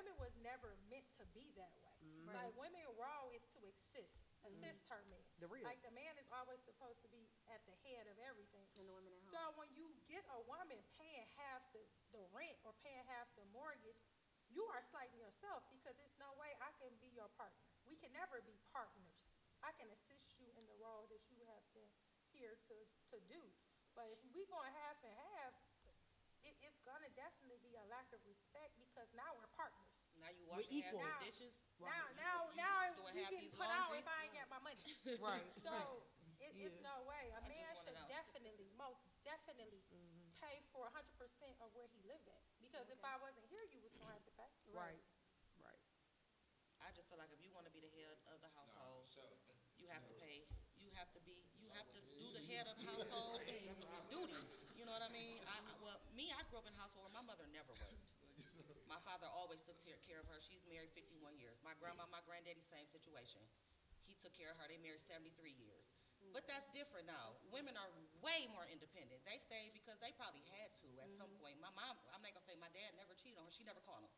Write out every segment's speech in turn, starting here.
women was never meant to be that way. Like women role is to assist her man. The real. Like the man is always supposed to be at the head of everything. And the women at home. So when you get a woman paying half the rent or paying half the mortgage, you are slighting yourself because it's no way I can be your partner. We can never be partners. I can assist you in the role that you have been here to do. But if we going half and half, it's gonna definitely be a lack of respect because now we're partners. Now you washing hands equal. with dishes. Now doing we half getting these put out laundries. if I ain't got my money. Right. So it's no way. A I man just wanna should know. definitely, most definitely, pay for 100% of where he lived at. Because if I wasn't here, you was gonna have to pay. Right. I just feel like if you want to be the head of the household, you have to pay. You have to do the head of the household duties. You know what I mean? I grew up in a household where my mother never worked. My father always took care of her. She's married 51 years. My grandma, my granddaddy, same situation. He took care of her. They married 73 years. But that's different now. Women are way more independent. They stayed because they probably had to at some point. My mom, I'm not going to say my dad never cheated on her. She never caught him.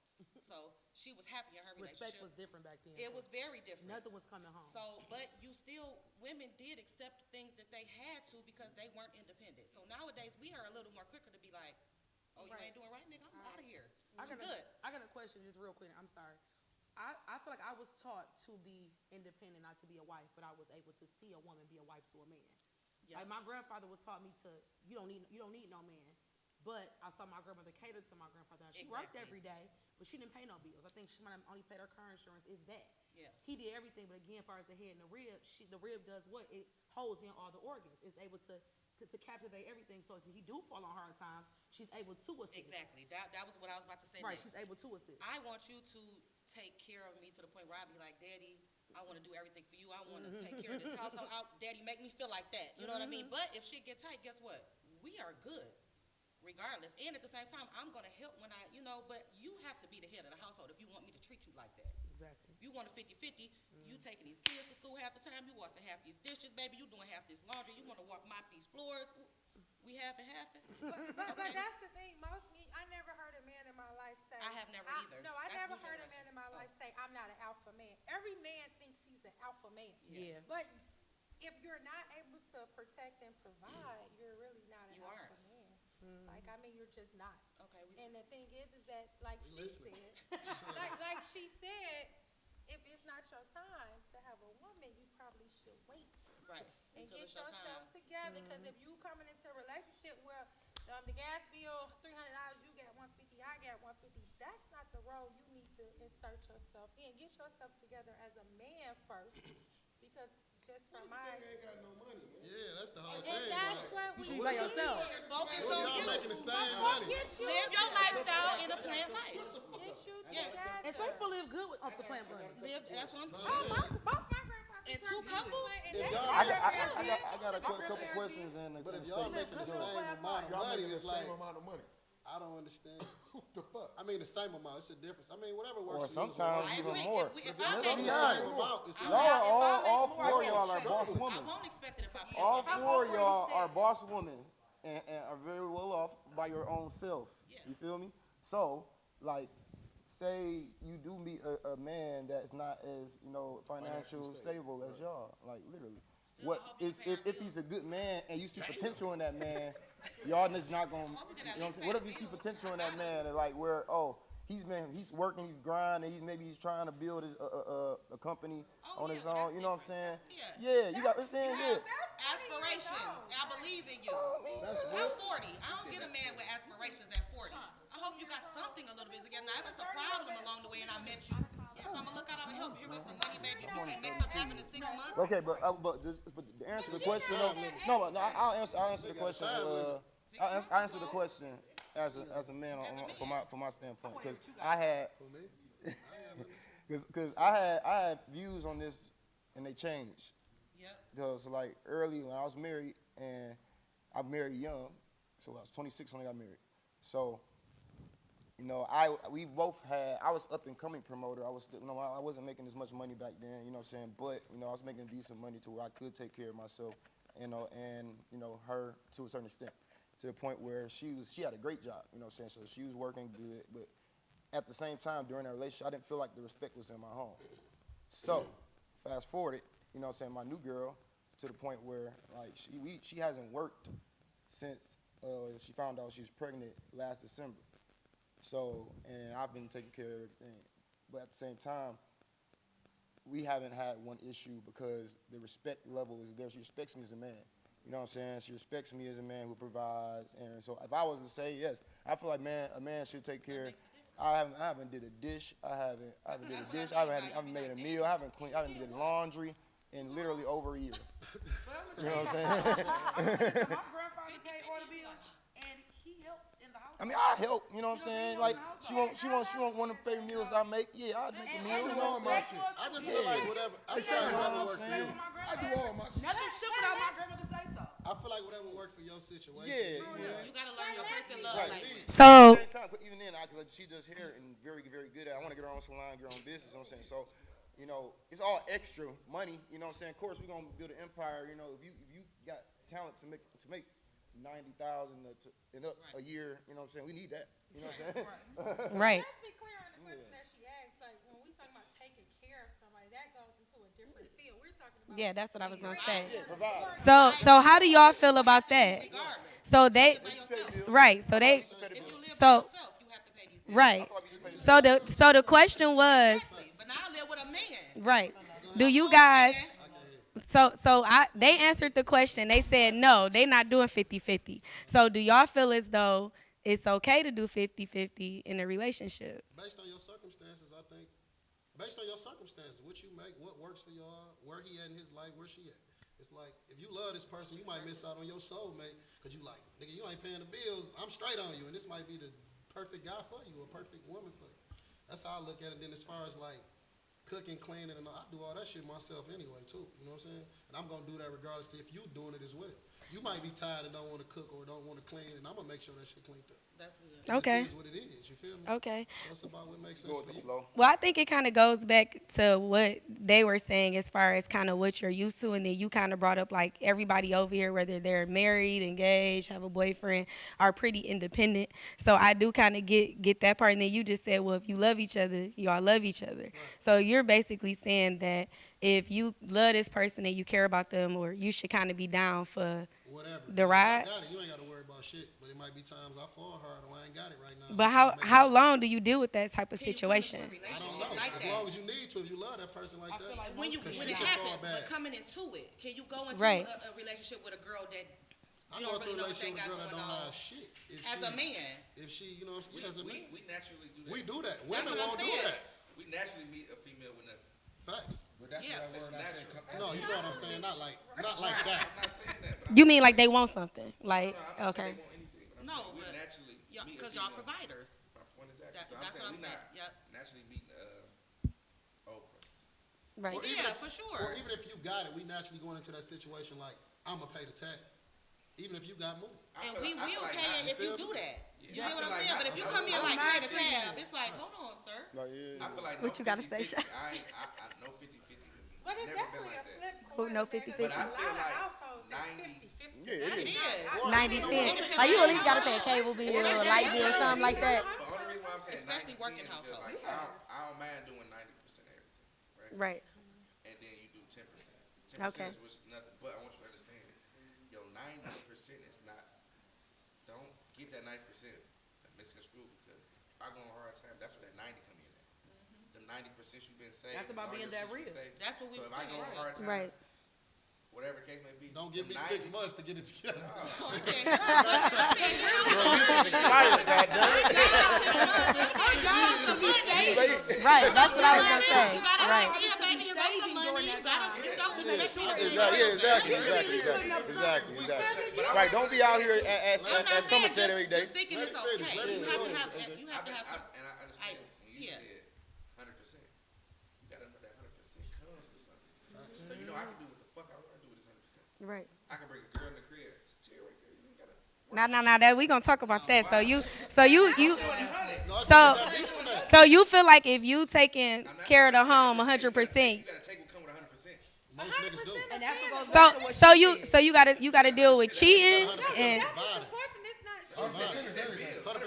So she was happy in her relationship. Respect was different back then. It was very different. Nothing was coming home. So, but women did accept things that they had to because they weren't independent. So nowadays, we are a little more quicker to be like, oh, you ain't doing right, nigga? I'm out of here. I'm good. I got a question just real quick. I'm sorry. I feel like I was taught to be independent, not to be a wife, but I was able to see a woman be a wife to a man. Yeah. Like my grandfather was taught me to, you don't need no man. But I saw my grandmother cater to my grandfather. She worked every day, but she didn't pay no bills. I think she might have only paid her car insurance, if that. Yeah. He did everything, but again, as far as the head and the rib, the rib does what? It holds in all the organs. It's able to captivate everything. So if he do fall on hard times, she's able to assist. Exactly. That was what I was about to say. Right, next. she's able to assist. I want you to take care of me to the point where I be like, Daddy, I want to do everything for you. I want to take care of this household. Daddy, make me feel like that. You know what I mean? But if shit get tight, guess what? We are good, regardless. And at the same time, I'm going to help when but you have to be the head of the household if you want me to treat you like that. Exactly. If you want a 50-50, you taking these kids to school half the time, you washing half these dishes, baby, you doing half this laundry, you want to mop these floors. We half and half it. But that's the thing. I never heard a man in my life say. I have never either. No, I That's never new heard a man in my life say, I'm not an alpha man. Every man thinks he's an alpha man. Yeah. But if you're not able to protect and provide, you're really not an You alpha aren't. man. Like, I mean, you're just not. Okay. And the thing is that, like she said, like she said, if it's not your time to have a woman, you probably should wait. Right. And Until get it's your yourself time. together, because if you coming into a relationship where the gas bill $300, you got $150, I got $150. That's not the role you need to insert yourself in. Get yourself together as a man first, because just from my ain't got no money, man. Yeah, that's the whole and thing. that's what You we should be by yourself. Focus What on y'all you. making the same What money? gets you Live your lifestyle in a plant life. Get you Yes. together. And some people live good off the plant money. That's what I'm saying. Both my grandfathers And two were couples? good, and If they y'all- were I got a couple questions in the But if statement. y'all making the same amount of Y'all money, making the it's like, same amount of money. I don't understand. What the fuck? I mean, the same amount, it's a difference. I mean, whatever Or works for you. is what sometimes works. I even agree. more. If If I it's make the be same honest. amount, it's I'm not. not- Y'all are all more, four of I y'all won't are boss expect women. I won't expect it if I pay. All How four of old were y'all you are then? boss women and are very well off by your own selves. Yeah. You feel me? So, like, say you do meet a man that's not as, financial stable as y'all, like literally. Still, I hope you pay our If he's a good man and you see potential in that man, y'all just not gonna, hope you get at you know, least what if pay you the see bills? potential in that man and like where, he's working, he's grinding, he's trying to build a company Oh, on yeah, his well, own, that's you know what I'm saying? different. Yeah, you got what I'm saying, yeah. Aspirations. I believe in you. I'm 40. I don't get a man with aspirations at 40. I hope you got something a little bit together. Now, if it's a problem along the way and I met you, yes, I'm gonna look out. I'm gonna help you. Here goes some money, baby. If you can't make something happen in 6 months. Okay, but to answer the question, I'll answer the question. I'll answer the question as a man from my standpoint, because I had views on this and they changed. Yep. Because like early when I was married, and I married young, so I was 26 when I got married. So, we both had. I was up and coming promoter. I was still, I wasn't making as much money back then. You know what I'm saying? But I was making decent money to where I could take care of myself. And her to a certain extent, to the point where she had a great job. You know what I'm saying? So she was working good, but at the same time, during that relationship, I didn't feel like the respect was in my home. So, fast forwarded, you know what I'm saying, my new girl, to the point where, like, she hasn't worked since she found out she was pregnant last December. So, and I've been taking care of everything. But at the same time, we haven't had one issue because the respect level is there. She respects me as a man. You know what I'm saying? She respects me as a man who provides. And so if I was to say yes, I feel like a man should take care. I haven't did a dish. I haven't did a dish. I haven't made a meal. I haven't did laundry in literally over a year. You know what I'm saying? My grandfather paid all the bills, and he helped in the house. I mean, I help. You know what I'm saying? Like she want one of the favorite meals I make. Yeah, I'll make the meal. I do all my shit. I just feel like whatever. I feel like whatever works for you. I do all my shit. Nothing should without my grandmother say so. I feel like whatever works for your situation. Yeah. You gotta learn your person love Right. language. Me. At the same time, but even then, because she does hair and very, very good at it. I want to get her own salon, get her own business, you know what I'm saying? So, you know, it's all extra money, you know what I'm saying? Of course, we're going to build an empire, you know, if you got talent to make 90,000 and up a year, you know what I'm saying? We need that, you know what I'm saying? Let's Right. be clear on the question that she asked. Like, when we talk about taking care of somebody, that goes into a different field. We're talking about. Yeah, that's what I was gonna say. Yeah, provide. So how do y'all feel about that? So they, right? So they, If you live by so yourself, you have to pay these bills. right. So the question was, But now I live with a man. right? Do you guys? They answered the question. They said no, they not doing 50-50. So do y'all feel as though it's okay to do 50-50 in a relationship? Based on your circumstances, I think. Based on your circumstances, what you make, what works for y'all, where he at in his life, where she at. It's like, if you love this person, you might miss out on your soulmate, because you like, nigga, you ain't paying the bills, I'm straight on you, and this might be the perfect guy for you, or perfect woman for you. That's how I look at it. Then as far as like cooking, cleaning, and all, I do all that shit myself anyway, too, you know what I'm saying? And I'm going to do that regardless if you doing it as well. You might be tired and don't want to cook or don't want to clean, and I'm going to make sure that shit cleaned up. That's good. Okay. It is what it is, you feel me? Okay. So it's about what makes sense Go with for the you. flow. Well, I think it kind of goes back to what they were saying as far as kind of what you're used to, and then you kind of brought up like everybody over here, whether they're married, engaged, have a boyfriend, are pretty independent. So I do kind of get that part. And then you just said, well, if you love each other, y'all love each other. Right. So you're basically saying that if you love this person and you care about them, or you should kind of be down for Whatever. the ride. I got it. You ain't got to worry about shit. But it might be times I fall hard or I ain't got it right now. But how long do you deal with that type of situation? I don't know. Like As that. long as you need to, if you love that person like that. like When Because it she can fall happens, but back. coming into it, can you go into Right. a relationship with a girl that I you go don't into a really know what they relationship with a got girl that going don't on have shit. If as she, a man? If she, you know, as a man. We naturally do that. We do that. That's Women what I'm won't do saying. that. We naturally meet a female with nothing. Facts. But that's Yeah. that word I said. No, you know what I'm saying? Not like that. I'm not saying that. But You mean like they want something? Like, I'm not okay. saying they want anything. But I'm No, saying we but naturally meet a because y'all female. providers. My point is that. That's So what I'm we saying. not Yep. naturally meeting old person. Right. Or even Yeah, if- for sure. Or even if you got it, we naturally going into that situation like, I'm going to pay the tab. Even if you got money. And we will like pay not, it if you feel do me? that. You Yeah, get what I I'm feel saying? like But if you not- come in I'm like not pay the saying tab, it's like, hold on, sir. Like, yeah. I feel like What no you gotta say, 50-50. I know 50-50 with me. But it's Never been definitely like a that. flip Who coin know there, 'cause 50-50? a lot But I feel of like households that's 90 50-50. Yeah, it It is. is. 90-10. Like you at least gotta pay a cable bill or a light bill or something like that. But the only reason why I'm saying Especially 90-10 working is because, households. like, I don't mind doing 90% of everything, right? Right. And then you do 10%. 10% Okay. is which is nothing. But I want you to understand, yo, 90% is not. Don't get that 90% misconstrued because if I go on a hard time, that's where that 90 come in at. The 90% you've been saving. That's about all being your that shit you real. saved. That's what we So were if I go on a saying. hard time, Right. whatever the case may be, Don't give me the 6 90 months to get it together. I'm saying, I'm saying, Expired, Right. That's what I was gonna say. You gotta Right. have, yeah, baby, here goes some money. You don't expect me to pay Exactly. Right, don't be out here at I'm not saying Somerset every day. just thinking it's okay. You have to have some. And I understand. When you yeah. said 100%, you gotta know that 100% comes with something. So you know I can do what the fuck I want to do with this 100%. Right. I can bring a girl in the crib. Chill right there. You ain't gotta. Nah. That we gonna talk about that. So you No, so you feel like if you taking care of the home 100%. You gotta take what come with 100%. most niggas do. And that's what goes back to what So she you said. so you gotta deal with cheating and The portion is not. 100%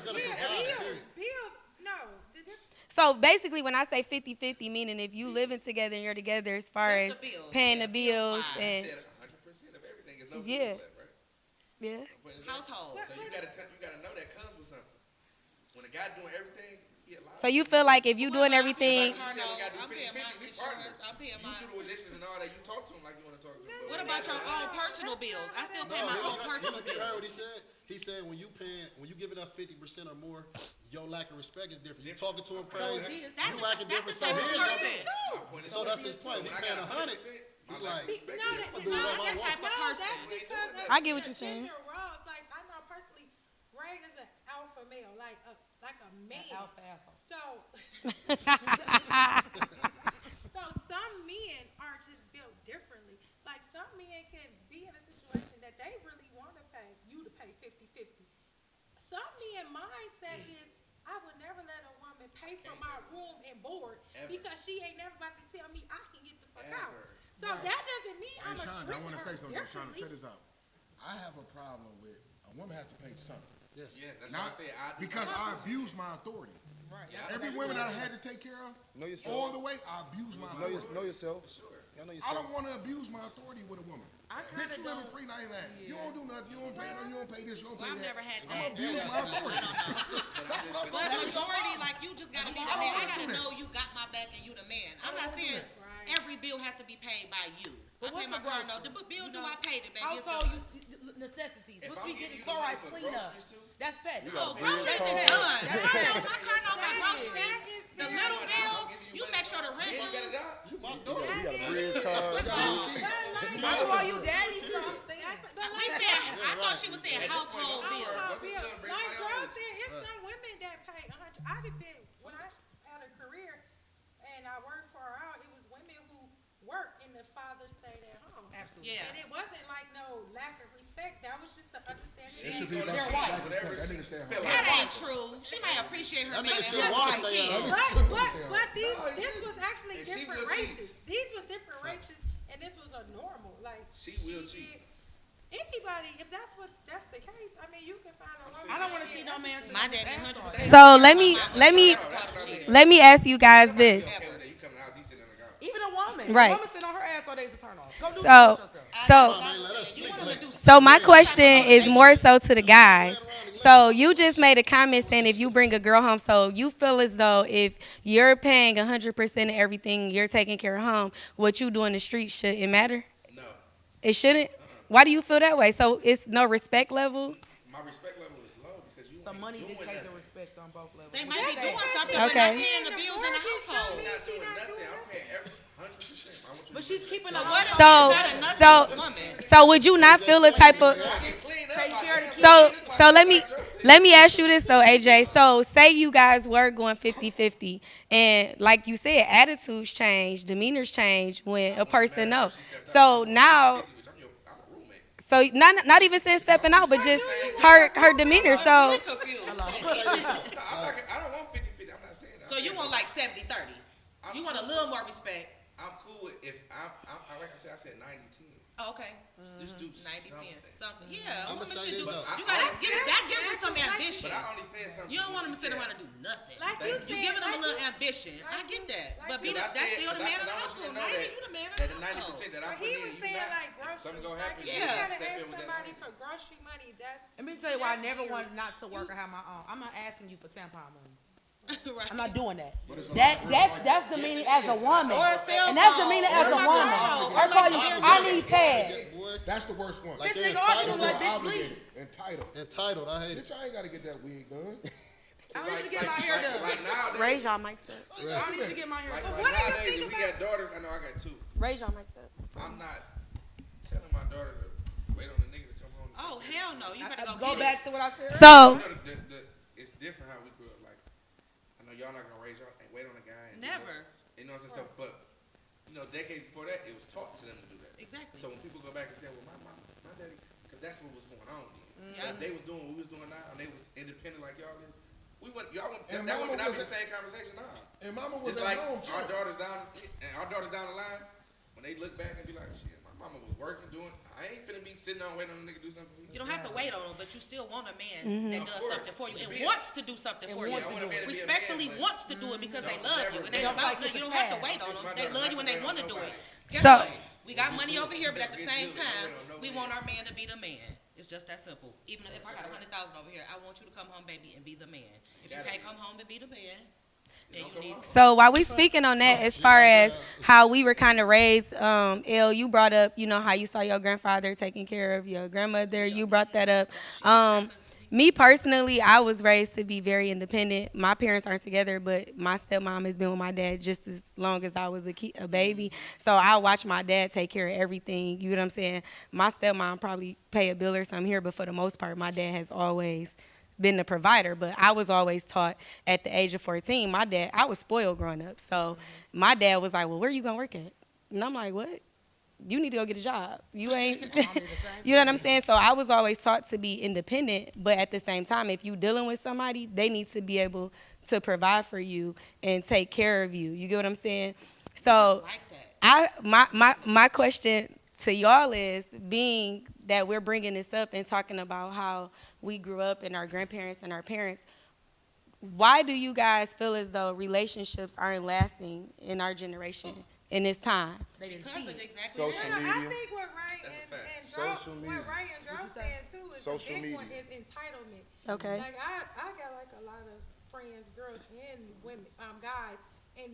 of Yeah, providing, period. bills, no. The difference So basically, when I say 50-50, meaning if you living together and you're together as far as Just the bills, paying yeah, the bills bills-wise. and Said 100% of everything is no Yeah. bills left, right? yeah. But it's Household. So you gotta know that comes with something. When a guy doing everything, he allowed. So you feel like if you Well, doing I'm everything, paying my car You said we note, gotta do I'm paying my 50-50, we insurance, partners. I'm paying You my. do the dishes and all that. You talk to him like you want to talk to him. But What when about they- your own personal bills? I still pay my own personal You heard what bills. he said? He said when you give it up 50% or more, your lack of respect is different. You talking to him crazy, That's you the- acting that's different. the So type of here's person. My point is, So that's his point. We when I paying got 100. 100%, my He lack like, of respect No, is that, different. do no, whatever I that's want. type of person. that's because of I get what the you're saying. gender roles. Like I know personally, Ray is an alpha male, like a man. Alpha asshole. So some men are just built differently. Like some men can be in a situation that they really want to pay you to pay 50-50. Some men mindset is I would never let a woman pay for my room and board Ever. because she ain't never about to tell me I can get the fuck out. Ever. So that doesn't mean I'm Hey, a Shonda, I treat want to her say something. Shonda, differently. check this out. I have a problem with a woman has to pay something. Yeah, that's Not, why I say I do. because I abuse my authority. Yeah, Every woman I had to take care of, Know yourself. all the way, I abuse my authority. Know yourself. Y'all know I yourself. don't want to abuse my authority with a woman. Bitch, you living free 99. You don't do nothing. You don't pay nothing. You don't pay this. You don't Well, pay I've that. never had I'm that. abuse my authority. That's what I'm But saying. majority, like you just gotta be the man. I gotta know you got my back and you the man. I'm not saying every bill has to be paid by you. I But pay what's my the car grocery? note. The bill You do know, I pay it back? It's Household done. necessities. If Once I'm we getting getting you the money chloride for clean up, groceries too, that's petty. Oh, Bills, groceries is cards. done. That's My petty. note, my car note, my groceries, the little bills, give you make sure the rent you got a due. job. You my daughter. You got a bridge card. First of all, you daddy, so I'm saying. We said, I thought she was saying household bills. Household Grocery bill. bill brings Like money Joe on it. said, it's some women that pay 100. I'd have been when I had a career and I worked for her out. It was women who worked and the father stayed at home. Absolutely. Yeah. And it wasn't like no lack of respect. That was just the understanding. It that should be they- like white. that nigga stay Feel home. like That ain't true. She may appreciate her That man nigga and still have wanna white stay at kids. home. But this was actually And she different will cheat. races. These was different races, and this was a normal. Like She will cheat. did- Anybody, if that's the case, I mean, you can find a woman. I don't want to see no man sit My on his daddy ass all 100%. day. So let me No, that's what I mean. let me ask you guys this. Okay with that. You come in the house, he sitting on the couch. Even a woman. Right. A woman sitting on her ass all day is a turn off. Go do So- something with yourself. So Man, let us You sleep. want them to do So my question is more so to the guys. So you just made a comment saying if you bring a girl home, so you feel as though if you're paying 100% of everything, you're taking care of home, what you do in the street shouldn't matter? No, It shouldn't? Why do you feel that way? So it's no respect level? my respect level is low because you So ain't money doing dictate the nothing. respect on both levels. They might be doing something, but Okay. not paying the bills in the household. I'm not doing nothing. I'm paying every 100%. I want you But to she's do keeping that. the What if So- you got enough so- with a woman? So would you not feel the type of I can clean up. Take care of the kids. so let me ask you this though, AJ. So say you guys were going 50-50 and like you said, attitudes change, demeanors change when a person knows. So now I'm a roommate. so not even since stepping out, but just her demeanor. So I'm confused. No, I don't want 50-50. I'm not saying that. So you want like 70-30. You want a little more respect. I'm cool with if I'm like I said 90-10. Oh, okay. Just do 90-10. something. Something. Yeah, a I'ma woman say should this do. though. You gotta give that gives them some ambition. But I only said something. You don't want them to sit Yeah. around and do nothing. Like you You said, giving them a like little you- ambition. I get that. But be Because I that's said- still the because man of the I want you to household. know 90, you the man of that the the 90% household. that I But put he in, was you saying not. like If groceries. something go Like happen, if you you Yeah. gotta step in ask with that somebody money. for grocery money, that's Let me tell you why I That's never weird. wanted not to work or have my own. I'm not asking you for tampon money. Right. I'm not doing that. But it's a That lot of that's demeaning as a woman. Or a cell And that's phone. demeaning Or as a my woman. car. I call you, Or I need pads. Boy, That's the worst one. like This they're nigga arguing entitled. like, You're bitch, obligated, entitled. Entitled. I hate it. Bitch, I ain't got to get that wig done. I don't need to get my hair done. Like nowadays, raise y'all mics up. I don't need to get my hair like done. what do you nowadays, think if we about- got daughters, I know I got two. Raise y'all mics up. I'm not telling my daughter to wait on the nigga to come home. Oh hell no! You better Go get back to what I said. So It's different how we grew up. Like, I know y'all not gonna raise y'all and wait on a guy. And Never. You know what I'm saying? So, but decades before that, it was taught to them to do that. Exactly. So when people go back and say, "Well, my daddy," because that's what was going on then. Yeah. If they was doing what we was doing now, and they was independent like y'all is, y'all wouldn't, And that mama would not was be the a- same conversation now. And mama was Just at like home, our too. daughters down the line, when they look back and be like, "Shit, my mama was working, doing. I ain't finna be sitting on waiting on a nigga to do something for me. You don't have to wait on them, but you still want a man that Of does course. something for you and To be a- wants to do something for you. I want a man to be a Respectfully man, but wants to do it because they love you. And They ain't don't about like you the don't have to task. wait on them. My They daughter love you not when they gonna want to wait do on it. nobody. Guess So- what? We got money over here, but at the same time, we want our man to be the man. It's just that simple. Even if I got 100,000 over here, I want you to come home, baby, and be the man. If you can't come home and be the man, then you need. So while we speaking on that, as far as how we were kind of raised, Elle, you brought up, you know, how you saw your grandfather taking care of your grandmother. You brought that up. Me personally, I was raised to be very independent. My parents aren't together, but my stepmom has been with my dad just as long as I was a baby. So I watched my dad take care of everything. You know what I'm saying? My stepmom probably pay a bill or something here, but for the most part, my dad has always been the provider. But I was always taught at the age of 14, my dad, I was spoiled growing up. So my dad was like, well, where you gonna work at? And I'm like, what? You need to go get a job. You ain't, you know what I'm saying? So I was always taught to be independent, but at the same time, if you dealing with somebody, they need to be able to provide for you and take care of you. You get what I'm saying? So my question to y'all is, being that we're bringing this up and talking about how we grew up and our grandparents and our parents, why do you guys feel as though relationships aren't lasting in our generation in this time? They didn't Because see of it. exactly Social that. I media. think what Ray That's a and fact. Joe, Social what media. Ray and Joe saying too is Social the big one media. is entitlement. Okay. Like I got like a lot of friends, girls and women, guys, and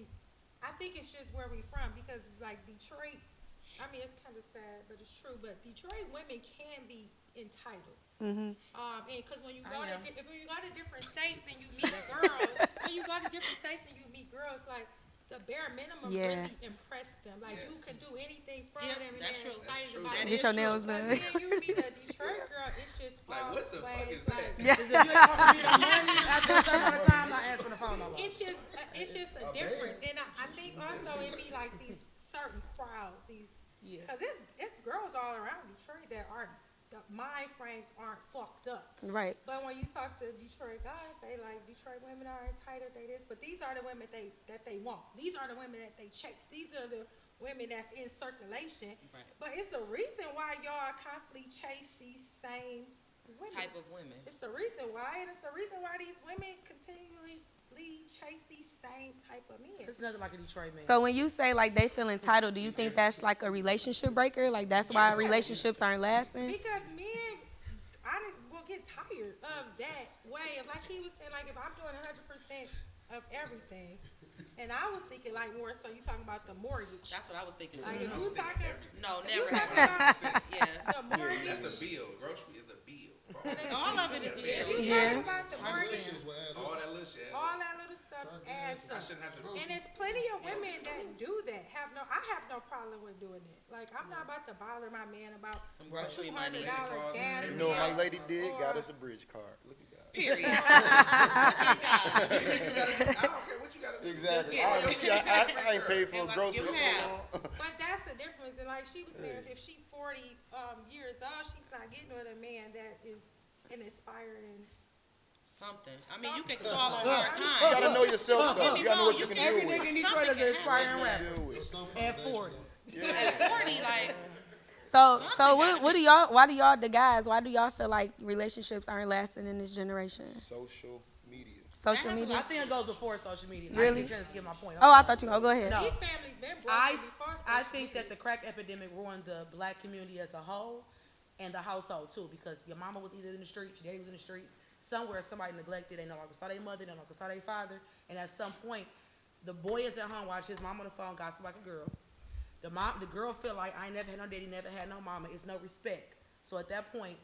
I think it's just where we from because like Detroit, I mean it's kind of sad, but it's true. But Detroit women can be entitled. Mm-hmm. And because when you go I to am. when you go to different states and you meet girls, when you go to different states and you meet girls, like the bare minimum Yeah. really impressed them. Like you can do anything for Yeah, them, and that's they're true. excited That's true. about That it. Get is your true. nails But done. then you meet a Detroit girl, it's just Like, what the fuck always is that? like, Yeah. If you ain't offer me that money after a certain amount of time, I'm not answering the phone no more. it's just a difference, and I think also it be like these certain crowds, these Yeah. because it's girls all around Detroit that aren't the mind frames aren't fucked up. Right. But when you talk to Detroit guys, they like Detroit women are entitled, they this, but these are the women that they want. These are the women that they chase. These are the women that's in circulation. Right. But it's the reason why y'all constantly chase these same women. Type of women. It's the reason why, and it's the reason why these women continually chase these same type of men. It's nothing like a Detroit man. So when you say like they feel entitled, do you think that's like a relationship breaker? Like that's why relationships aren't lasting? Because men, will get tired of that way of like he was saying, like if I'm doing 100% of everything, and I was thinking like more so you talking about the mortgage. That's what I was thinking Like too. if you talking, No, if you never talking happened. about Yeah. the mortgage, That's a bill. Grocery is a bill. All of it is if you bill. Yeah. talking about the mortgage, Relationships will add All up. that little shit. all that little stuff adds I up. shouldn't have to. And there's plenty of women that do that. I have no problem with doing that. Like I'm not about to bother my man about Some grocery money. $200 gas. You know what my lady did? Or- Got us a bridge card. Look at God. Period. Look at God. I don't care what you gotta do. Exactly. Just get it. I ain't paid for And like groceries you so have. long. But that's the difference. And like she was saying, if she 40 years old, she's not getting with a man that is an inspiring. Something. I mean, you can fall on hard You times. gotta know yourself though. Get me You gotta know what wrong, you can Every deal nigga with. in Detroit is an aspiring rapper. Deal with. There's some At foundation 40. though. At 40, like, So what do y'all? Why do y'all, the guys? Why do y'all feel like relationships aren't lasting in this generation? Social media. Social That has a media. I think it goes before social media. Really? I get a chance to get my point. Oh, I thought you. Oh, go ahead. No. These families been I broken before. I social think media. that the crack epidemic ruined the black community as a whole and the household too, because your mama was either in the streets, your daddy was in the streets, somewhere somebody neglected, they no longer saw their mother, they no longer saw their father, and at some point, the boy is at home watch his mom on the phone, gossip like a girl. The girl feel like I ain't never had no daddy, never had no mama. It's no respect. So at that point,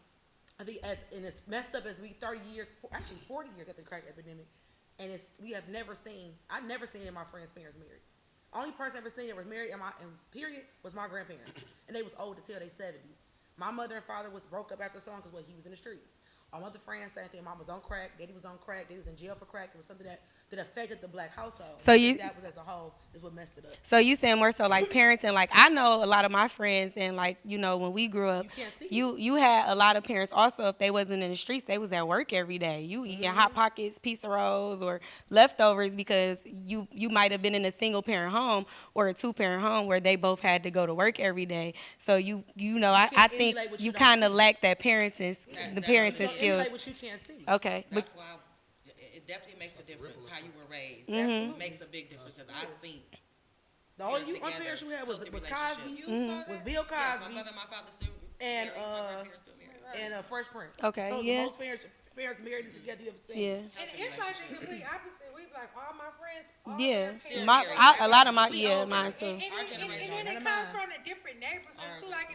I think and it's messed up as we 30 years, actually 40 years after the crack epidemic, and I've never seen any of my friends' parents married. Only person I ever seen that was married in period was my grandparents, and they was old as hell. They 70. My mother and father was broke up after the song because he was in the streets. All my other friends, same thing. Mom was on crack, daddy was on crack, they was in jail for crack. It was something that that affected the black household. So I you- think that was as a whole is what messed it up. So you saying more so like parenting? Like I know a lot of my friends, and like when we grew up, You can't see you had a lot of parents. Also, if they wasn't in the streets, they was at work every day. You eating Hot Pockets, pizza rolls, or leftovers because you might have been in a single parent home or a 2-parent home where they both had to go to work every day. So I can't think emulate what you you don't kind of see. lack that parenting, the That's parenting So what skills. emulate what you can't see. Okay, but That's why it definitely makes a difference how you were raised. Mm-hmm. It makes a big difference because I've seen. The only Together, parents you had was healthy Cosby, relationships. was Bill Yes, my Cosby, mother and my father still and, married. My grandparents still married. and Fresh Prince. Okay, Those yeah. are most parents married together you ever seen. yeah. And it's like the complete opposite. We like all my friends. All Yeah, their parents my married. a lot of my We yeah older. mine too. And Our then generation. it comes from the different neighborhoods Ours too. Like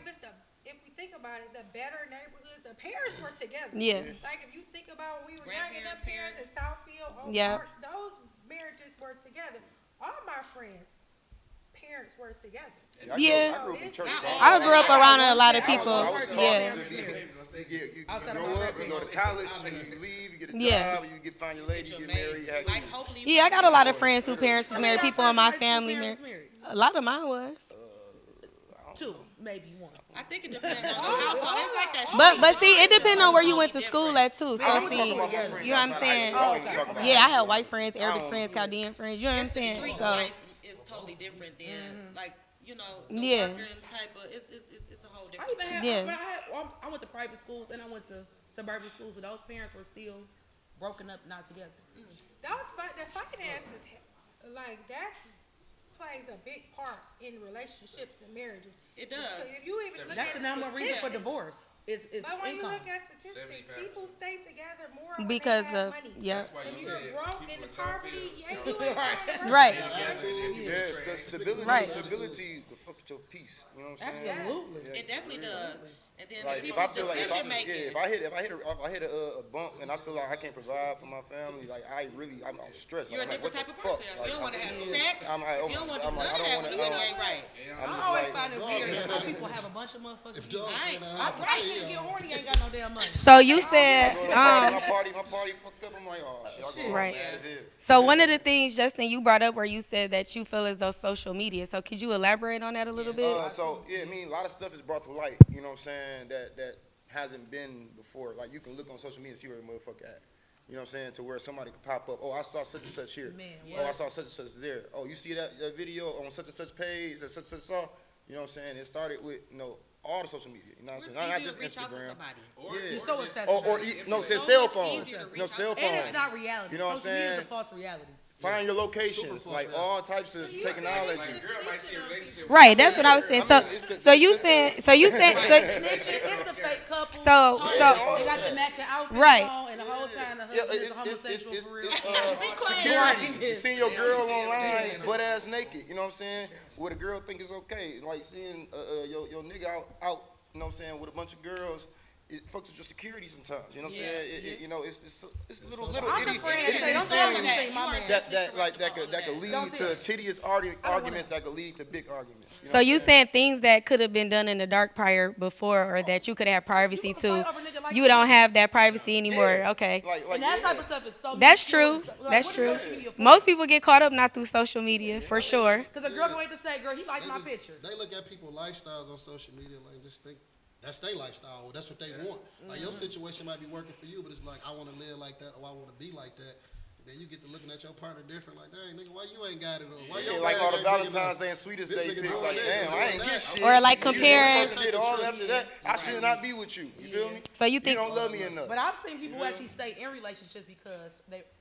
if we think about it, the better neighborhoods, the parents were together. Yeah. Like if you think about when we were young, and the Grandparents, parents in Southfield, Oak Yeah. Park, those marriages were together. All my friends' parents were together. Yeah. I grew up in church. I grew up around a lot of people. I was talking Yeah. to these. You Outside of grow my up, you go to college, you leave, you get a Yeah. job, you find your lady, you get married, you have Like, kids. hopefully. Yeah, I got a lot of friends whose parents was married. People in my High school family parents married. A lot of mine was. 2, maybe 1. I think it depends on the household. It's like that. But see, it depends on where you went to school at too. So I'm see, talking about my you friends know what I'm outside saying? high school. I don't even talk about Yeah, I high had school. white friends, Arabic friends, Chaldean friends. You know what I'm It's the saying? street So life is totally different than like the Yeah. working type of. It's a whole I different. even had, Yeah. but I went to private schools and I went to suburban schools, but those parents were still broken up, not together. The finances, like that, plays a big part in relationships and marriages. It does. Because if you even look That's at the number one reason for statistics, divorce. Is But when you income. look at statistics, people stay together more when because they have of money. yeah, That's why If you you're said broke people and in poverty, Southfield, you you ain't know, doing Right. anything. Right. Yes, the stability, Right. stability will fuck with your peace. You know what I'm saying? Absolutely. It definitely does. And then Like the if I people's feel like decision making. if I hit a bump and I feel like I can't provide for my family, like I'm stressed. You're a Like, I'm different like, type of what the person. fuck? You don't Like, want to have I'm- sex. I'm like, You don't want to do I'm none like, of I that don't when wanna- it ain't right. I'm I just always like, find it dog, weird man. how people have a bunch of motherfuckers. If dogs Right. ain't I'm out, right. say, You get horny, ain't got no damn money. So you said my party fucked up. I'm like, oh shit, I'll go Right. mad as hell. So one of the things, Justin, you brought up where you said that you feel as though social media. So could you elaborate on that a little bit? So yeah, I mean, a lot of stuff is brought to light. You know what I'm saying? That hasn't been before. Like you can look on social media and see where the motherfucker at. You know what I'm saying? To where somebody could pop up. Oh, I saw such and such here. Man, Oh, I saw such and such there. Oh, you see that video on such and such page that such and such saw? You know what I'm saying? It started with all the social media. You know what I'm It's saying? Not easier just to reach out to Instagram. somebody. Yeah. You're so obsessed Or with it. no, say So cell much phones. easier to reach No out cell to And phones. it's not reality. You know what I'm Social media is saying? a false reality. Find your locations, Super like false all types of You technology. said Like a girl might see a relationship. Right, that's what I was saying. So you saying Snitching is the fake couple. so They got the matching outfits Right. on, and the whole time the Yeah, husband is a homosexual for real. security. You seeing your girl online, butt ass naked. You know what I'm saying? What a girl think is okay. Like seeing your nigga out. You know what I'm saying? With a bunch of girls. It fucks with your security sometimes. You know what I'm saying? You know, it's little I'm itty afraid itty to say, bitty don't tell me things that. My man. that could lead to tedious arguments that could lead to big arguments. You know so what you I'm saying? saying things that could have been done in the dark prior before, or that you could have privacy You can to, fight over a nigga like you that. don't have that privacy anymore. Yeah. Okay, Like And that yeah. type of stuff is so that's true. Like, That's what is true. social media for? Most people get caught up not through social media, for sure. Because a girl going to say, girl, he liked my just- picture. They look at people's lifestyles on social media like just think that's their lifestyle. Or that's what they want. Like your situation might be working for you, but it's like I want to live like that or I want to be like that. And then you get to looking at your partner different, like, dang nigga, why you ain't got it? Or why Yeah, your like bag all the ain't big enough? Valentine's Day and sweetest This day nigga pics. doing Like, this damn, and I ain't doing get that. shit. Or like You the comparing- person did all after that. I should not be with you. You feel me? So you You think don't love me enough. But I've seen people actually stay in relationships because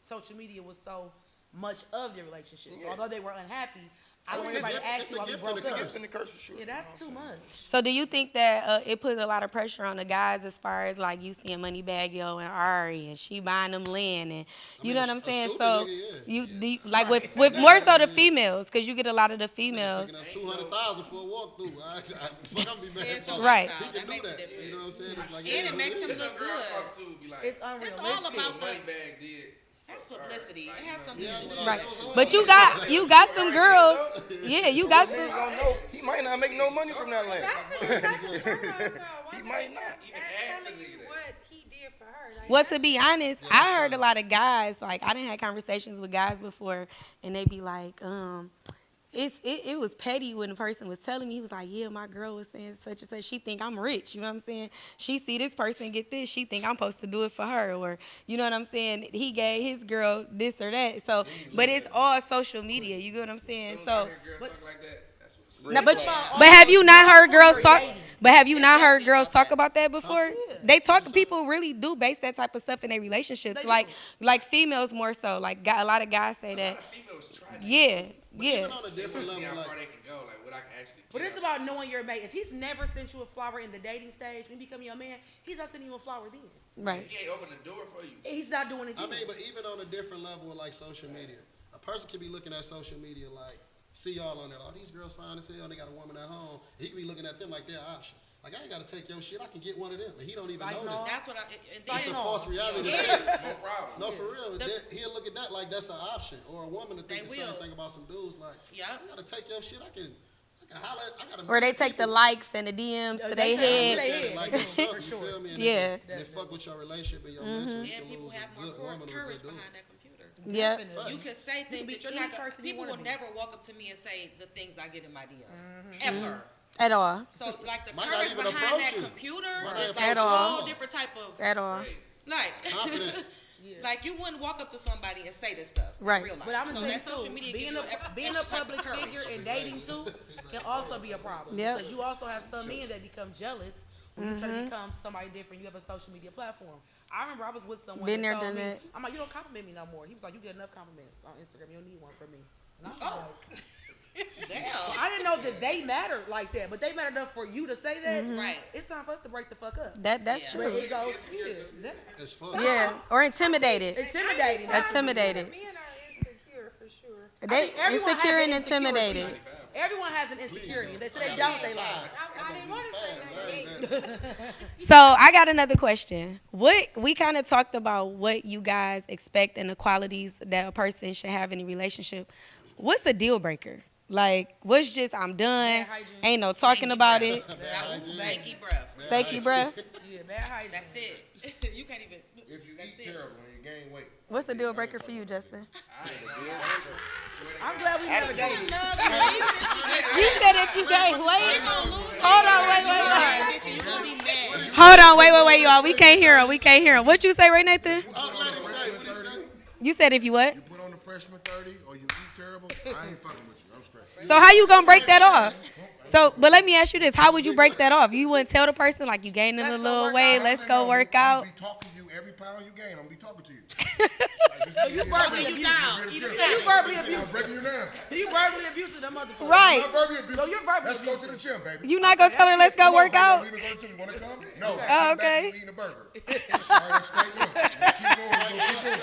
social media was so much of their relationship. So Yeah. although they were unhappy, I I wish mean, somebody it's asked a you why we gift broke and a up. Gift and the curse for sure. Yeah, that's too much. So do you think that it put a lot of pressure on the guys as far as like you seeing Moneybagg Yo and Ari and she buying them land and you know what I'm saying? So you like with more so the females because you get a lot of the females. Picking up 200,000 for a walkthrough. Fuck, I'm be mad. It's your Right. lifestyle. He That can makes do a that. difference. You know what I'm saying? It's like, And it makes him look Girl good. talk to be like, It's It's all unrealistic. about the. Moneybagg did. That's publicity. It has something Yeah, to do with all Right. that. But you got some girls. Yeah, you got Niggas some. don't know. He might not make no money from that land. That's what I'm talking about. He might not. Even That's ask a telling you nigga that. what he did for her. Like Well, to be honest, I heard a lot of guys, like, I didn't have conversations with guys before, and they be like, it was petty when the person was telling me. He was like, yeah, my girl was saying such and such. She think I'm rich, you know what I'm saying? She see this person get this, she think I'm supposed to do it for her, or, you know what I'm saying? He gave his girl this or that. So, but it's all social media, you get what I'm saying? So, no, but have you not heard girls talk? But have you not heard girls talk about that before? They talk. People really do base that type of stuff in their relationships. Like females more so. Like a lot of guys say that. Yeah, yeah. Even on a different level, like, But it's about knowing your mate. If he's never sent you a flower in the dating stage, when you become your man, he's not sending you a flower then. Right. He ain't open the door for you. He's not doing it then. I mean, but even on a different level, like social media, a person could be looking at social media like, see y'all on there, oh, these girls fine as hell, they got a woman at home. He could be looking at them like their option. Like, I ain't got to take your shit, I can get one of them. And he don't even know that. That's what It's a false reality. No problem. No, for real. He'll look at that like that's an option. Or a woman to think the same thing about some dudes. Like, I got to take your shit, I can holler at, I gotta Or they take the likes and the DMs to their head. like you feel me? And Yeah. they fuck with your relationship and your mental. You And can people lose have a good more woman if courage they do. behind that computer. Yeah. You can say things that you're not gonna, people will never walk up to me and say the things I get in my DM. Ever. At all. So like the Might not courage even behind approach that you. computer Right. is At like a all. whole different type of, At all. like, Confidence. like you wouldn't walk up to somebody and say this stuff Right. in real life. But I'm so gonna tell that you social too, media being gives you being a extra type of public courage. figure and dating too can also be a problem. Yep. Because you also have some men that become jealous when you try to become somebody different. You have a social media platform. I remember I was with someone Been that there, told done me, that. I'm like, you don't compliment me no more. He was like, you get enough compliments on Instagram. You don't need one from me. And I was like, Damn. I didn't know that they mattered like that, but they mattered enough for you to say that. Right. It's time for us to break the fuck up. That's Yeah. But true. it goes, It's fun. Yeah. Or intimidated. intimidating. Intimidated. Men are insecure for sure. They everyone has insecure an and intimidated. insecurity. Everyone has an insecurity. They say they don't, they lie. I didn't want to say that. So I got another question. What we kind of talked about what you guys expect and the qualities that a person should have in a relationship. What's the deal breaker? Like, what's just I'm done, ain't no talking about it. Stanky breath. Steaky breath. Yeah, bad hygiene. That's it. You can't even. If you That's eat it. terrible and you gain weight. What's the deal breaker for you, Justin? I'm glad we never dated. You said if you gain weight. Hold Hold on, wait, y'all. We can't hear him. What you say, right, Nathan? Let him say what he said. You said if you what? You put on the freshman 30 or you eat terrible, I ain't fucking with you. I'm straight. So how you gonna break that off? So, but let me ask you this: how would you break that off? You wouldn't tell the person like you gaining a little weight. Let's go work out. I'm gonna be talking to you every pound you gain. I'm gonna be talking to you. You verbally you abusive. down. You verbally I'm abusive. breaking you down. You verbally abusive, them motherfuckers. Right. I'm verbally abusive. No, you're verbally Let's go to the gym, baby. You not gonna tell her let's go Come on, work baby, out? we even go to the gym. You wanna come? No. Oh, Sit back, okay. you eating a burger. All right, straight up. Keep going.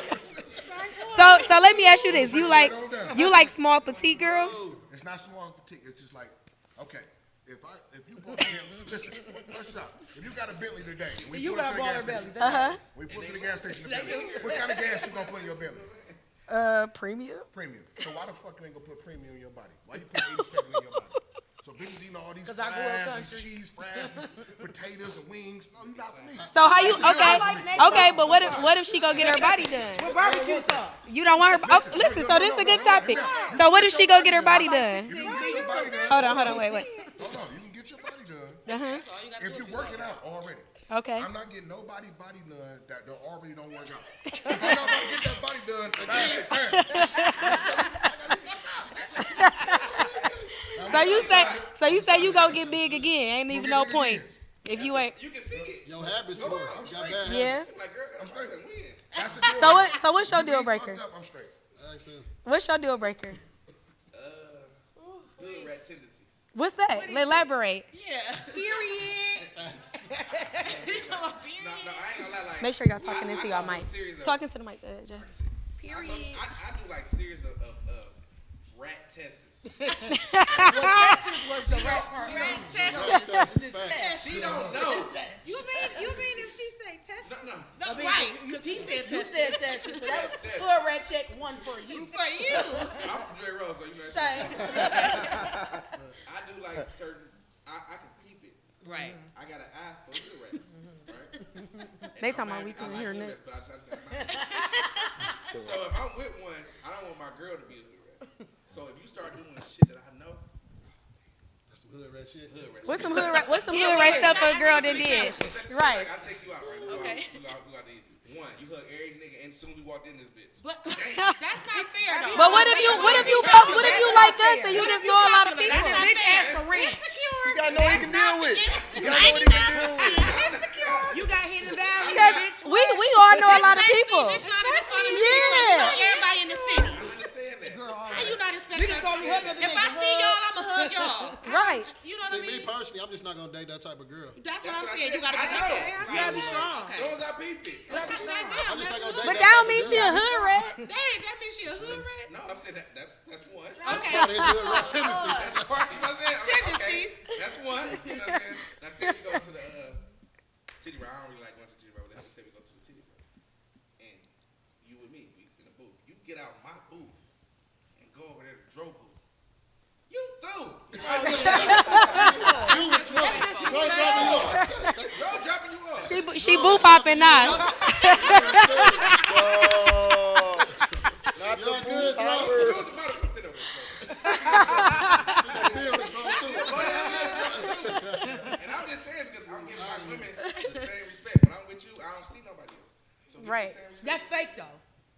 So let me ask you this: you like small petite girls? It's not small and petite. It's just like, okay, if you bought listen, what's up? If you got a Bentley today, we You pull it got to a the gas baller belly. station. We pull it to the gas station. What kind of gas you gonna put in your belly? Premium. Premium. So why the fuck you ain't gonna put premium in your body? Why you put 87 in your body? So bitches eating all these 'Cause I grew up fries and country. cheese fries, potatoes and wings. No, you not for me. So how you That's okay? But what if she go get her body done? With barbecue sauce. You don't want her. Oh, listen. So this is a good topic. So what if she go get her body done? You can get your body done. Hold on, wait. Hold on, you can get your body done. If you're working out already. Okay. I'm not getting nobody body done that already don't work out. If I'm not gonna get that body done, So you say you go get big again? Ain't even no point if you ain't. You can see it. Your habits, boy. You got bad habits. Yeah. Like, girl, I'm straight and win. That's the deal. So what's your You deal be breaker? fucked up, I'm straight. Ask him. What's your deal breaker? Good rat tendencies. What's that? Elaborate. Yeah. Period. He's talking about period. No, I ain't gonna lie. Like, Make sure y'all talking into y'all I mic. series of- Talking to the mic, Jeff. Period. I do like series of rat tests. Was your rat part. She don't know. You mean if she say test? No. No, right, because he said You test said testing, so that was hood rat check one for you. for you. I'm from Dre Rose, so you know. Same. I do like certain. I can peep it. Right. I got an eye for hood rats, right? They talking about we couldn't hear nothing. nothing. But I just got mad. So if I'm with one, I don't want my girl to be a hood rat. So if you start doing shit that I know, That's some hood rat shit. What's some hood rat stuff for a girl that did? Right. Like, I'll take you out, right? Okay. We go out to eat. One, you hug every nigga, and as soon as we walked in this bitch. But that's not fair though. But what if you like us and you just know a lot of people? That's not Bitch fair. ass for rent. You gotta know what you can deal with. You gotta know what you can deal with. You got hidden value, Because bitch. we all know a lot of people. This Shawty that's going to Yeah. everybody in the city. I understand that. How you not expect Niggas us? told me hug other If I niggas, see hug. y'all, I'ma hug y'all. Right. You know what I See, me mean? personally, I'm just not gonna date that type of girl. That's what I'm what I saying. said. You gotta be I like know. that. You gotta be strong. As soon as I peeped it. I'm just not gonna date But that that don't type mean of she a girl. hood rat. Dang, that means she a hood rat? No, I'm saying that's one. Okay. Part of his hood rat tendencies. That's part, you know what I'm saying? Tendencies. Okay, that's one. You know what I'm saying? Now say we go to the titty bar. I don't really like going to titty bar, but let's just say we go to the titty bar. And you with me, we in the booth. You get out my booth and go over there to Dro booth. You through. Dro dropping you off. She booth hopping now. Not the Y'all good, booth Dro? hopper. She was about to come sit over there. And I'm just saying because I'm giving my women the same respect. When I'm with you, I don't see nobody else. So give me Right. the same respect. That's fake though.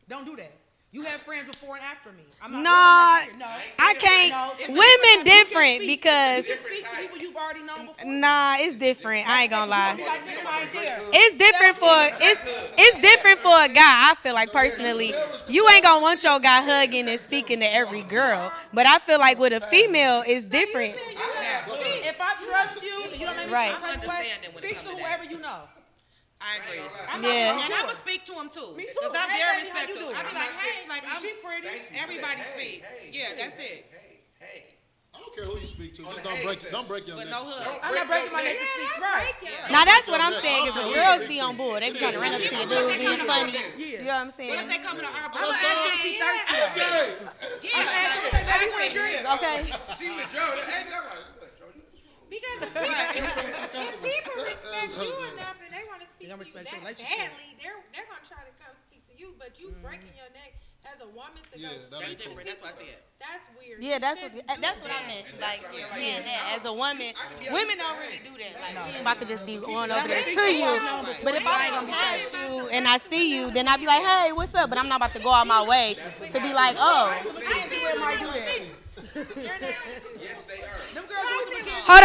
Don't do that. You have friends before and after me. I'm Nah, not no. I can't. No. Women different You because can speak to people you've already known before. nah, it's different. I ain't gonna You lie. got this right there. It's different for it's different for a guy. I feel like personally, you ain't gonna want your guy hugging and speaking to every girl. But I feel like with a female, it's different. If I trust you, you don't make me Right. feel some type of way, Understanding when it speak comes to to whoever you know. I agree. Yeah. And I'ma speak to him too. Me too. Because I'm Hey, very baby, how you respectful. doing? I be like, hey, like I'm She pretty. Thank you. everybody Hey, speak. hey, Yeah, hey, that's it. Hey. I don't care who you speak to. On Just the don't break hate your But neck. no hug. I'm not breaking my neck to speak right. Yeah. Now that's what I'm saying. If the girls be on board, they be trying to run up to your dude, being funny. You know what I'm What if saying? they come to our I'm booth? gonna ask her if she thirsty. Yeah, Say, baby, you want a drink? Okay. She with Joe. Hey, I'm like, look, Joe, you what's wrong? Because if people respect you enough and they want to speak They don't to you respect your that relationship. badly, they're gonna try to come speak to you. But you breaking your neck as a woman to Yeah, go that'd speak be to cool. That's why I people, said. that's weird. Yeah, You that's shouldn't what do I that. meant. And Like that's what I'm saying saying. that as a woman, Yeah, women I'm don't saying. really do that. Like No. we ain't about to just be going over there That's to you. right. But if I ain't past you and I see you, then I be like, hey, what's up? But I'm not about to go out my way to be like, oh. Kids where might do that. Yes, they are. Them girls with them kids. Hold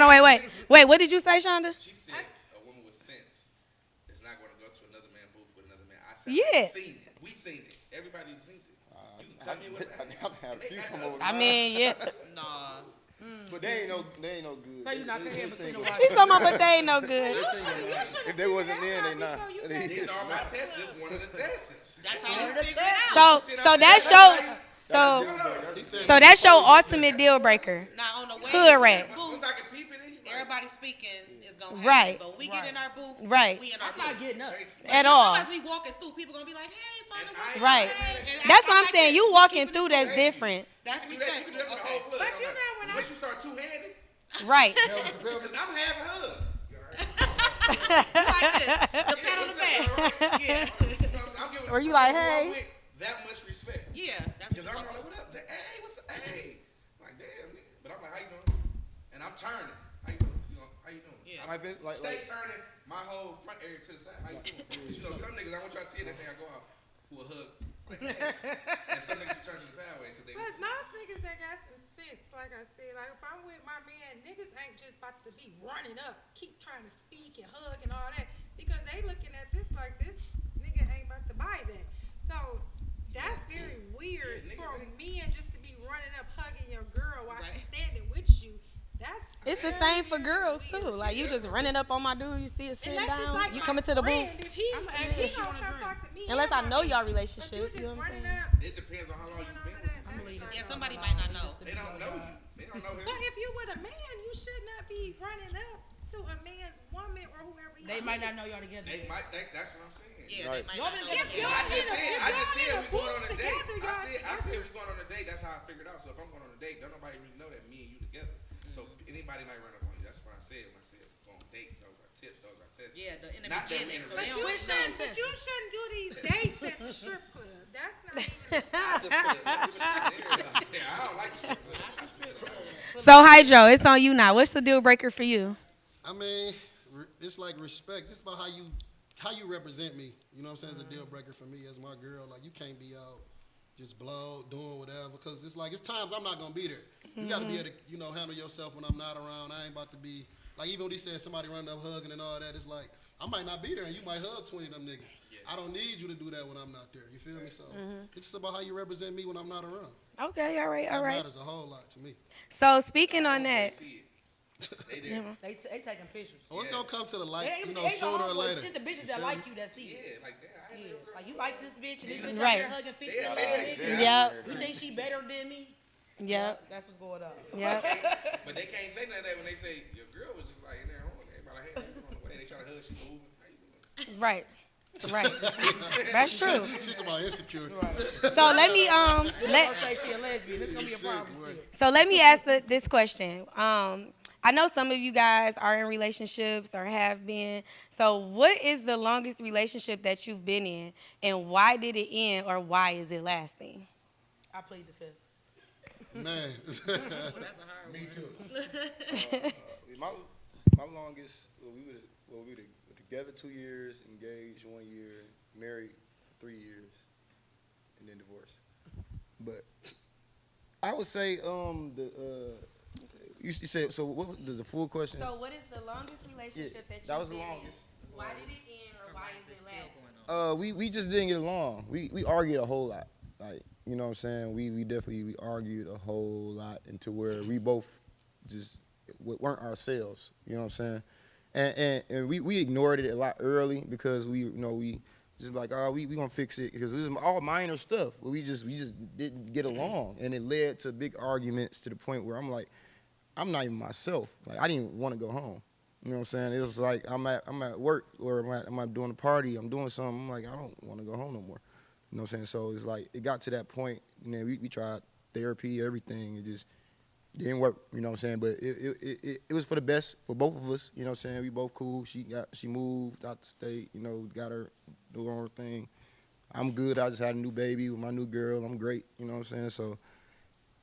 on, wait. What did you say, Shonda? She said a woman with sense is not going to go to another man's booth with another man. I said, Yeah. I've seen it. We seen it. Everybody's seen it. You can come in with a I've had a few come over. I mean, yeah. Nah. But they ain't no good. So you not They- gonna they hear between the single. wives. He's talking about, but they ain't no good. If they wasn't then, they not. These are my tests. This one of the tests. That's how you figure it out. So that's so that's your ultimate deal breaker. Now on the way Hood rat. Once I can peep it in, you like, everybody speaking is gonna happen. Right. But when we get in our booth, Right. we in our I'm not booth. getting up. At all. As we walking through, people gonna be like, hey, find a Right. That's what I'm saying. You walking through, that's different. That's you do that, you respectful. can do that to the Okay. whole blood. But you know when Once you start two-handed, Right. because I'm half a hug. You like this. The pat on the back. Yeah. I'm giving Or you the like, person who I'm hey. with that much respect. Yeah. That's Because what I'm I'm like, what up? Hey, what's up? Hey. I'm like, damn, nigga. But I'm like, how you doing? And I'm turning. How you doing? You know, how you doing? Yeah. Stay turning my whole front area to the side. How you doing? 'Cause you know, some niggas, I want y'all to see it next time I go out, who will hug. Like, and some niggas turn to the sideways because they. But most niggas that got some sense, like I said, like if I'm with my man, niggas ain't just about to be running up, keep trying to speak and hug and all that, because they looking at this like this nigga ain't about to buy that. So that's very weird for men just to be running up hugging your girl while she's standing with you. That's It's the very, same for very girls weird. too. Like you just running up on my dude, you see it sitting Unless it's down, like you my coming to the friend, booth. If he she gonna wanna come drink. talk to me, Unless I I'm know gonna- y'all But you relationship, just you know what I'm running saying? up. It depends on how long you've been with them. I'm believing. Yeah, somebody might not know. They don't know you. They don't know him. But if you with a man, you should not be running up to a man's woman or whoever. They might not know y'all together. They might think that's what I'm saying. Yeah, Right. they might Y'all not been know. together. If y'all I just said in a we going on a booth date. together, I said we going on a date. That's how I figured out. So if I'm going on a date, don't nobody really know that me and you together. So anybody might run up on you. That's what I said when I said going on dates. I was like, tips. Those are tests. Yeah, in the Not that beginning, we so But they you don't shouldn't. know. But you shouldn't do these dates at the strip club. That's not even. I just put it out there. I don't like the strip club. Not the strip club. So Hydro, it's on you now. What's the deal breaker for you? I mean, it's like respect. It's about how you represent me. You know what I'm saying? It's a deal breaker for me as my girl. Like, you can't be out just blow, doing whatever, because it's like, it's times I'm not going to be there. You got to be able to, handle yourself when I'm not around. I ain't about to be, like, even when he said somebody running up hugging and all that, it's like, I might not be there and you might hug 20 of them niggas. Yeah. I don't need you to do that when I'm not there. You feel me? So it's just about how you represent me when I'm not around. Okay, all right. That matters a whole lot to me. So speaking on that, They did. They taking pictures. Oh, it's going to come to the light, It ain't sooner or later. It's the bitches that like you that see it. Yeah, like that. I ain't Yeah, never girl. like you like this bitch and this bitch Right. out there hugging 50 Yeah, other yeah, niggas. Yep. You think she better than me? Yep. That's what's going on. Yep. But they can't say none of that when they say your girl was just like in there home. Everybody had her on the way. They trying to hug. She moving. How you doing? Right. Right. That's true. She's about insecure. So let me Don't say she a lesbian. It's gonna be a problem still. So let me ask this question. I know some of you guys are in relationships or have been. So what is the longest relationship that you've been in, and why did it end, or why is it lasting? I plead the fifth. Man. That's a hard one. Me too. My longest, we were together 2 years, engaged 1 year, married 3 years, and then divorced. But I would say you said, so what was the full question? So what is the longest relationship that you've was the been longest. in? Why did it end, or why is it Still lasting? going on. We just didn't get along. We argued a whole lot. Like, you know what I'm saying? We definitely argued a whole lot into where we both just weren't ourselves. You know what I'm saying? And we ignored it a lot early because we just like, oh, we gonna fix it, because it was all minor stuff. But we just didn't get along, and it led to big arguments to the point where I'm like, I'm not even myself. Like, I didn't want to go home. You know what I'm saying? It was like I'm at work, or I'm doing a party, I'm doing something. I'm like, I don't want to go home no more. You know what I'm saying? So it's like it got to that point. We tried therapy, everything. It just didn't work. You know what I'm saying? But it was for the best for both of us. You know what I'm saying? We both cool. She moved out the state. Got her doing her thing. I'm good. I just had a new baby with my new girl. I'm great. You know what I'm saying? So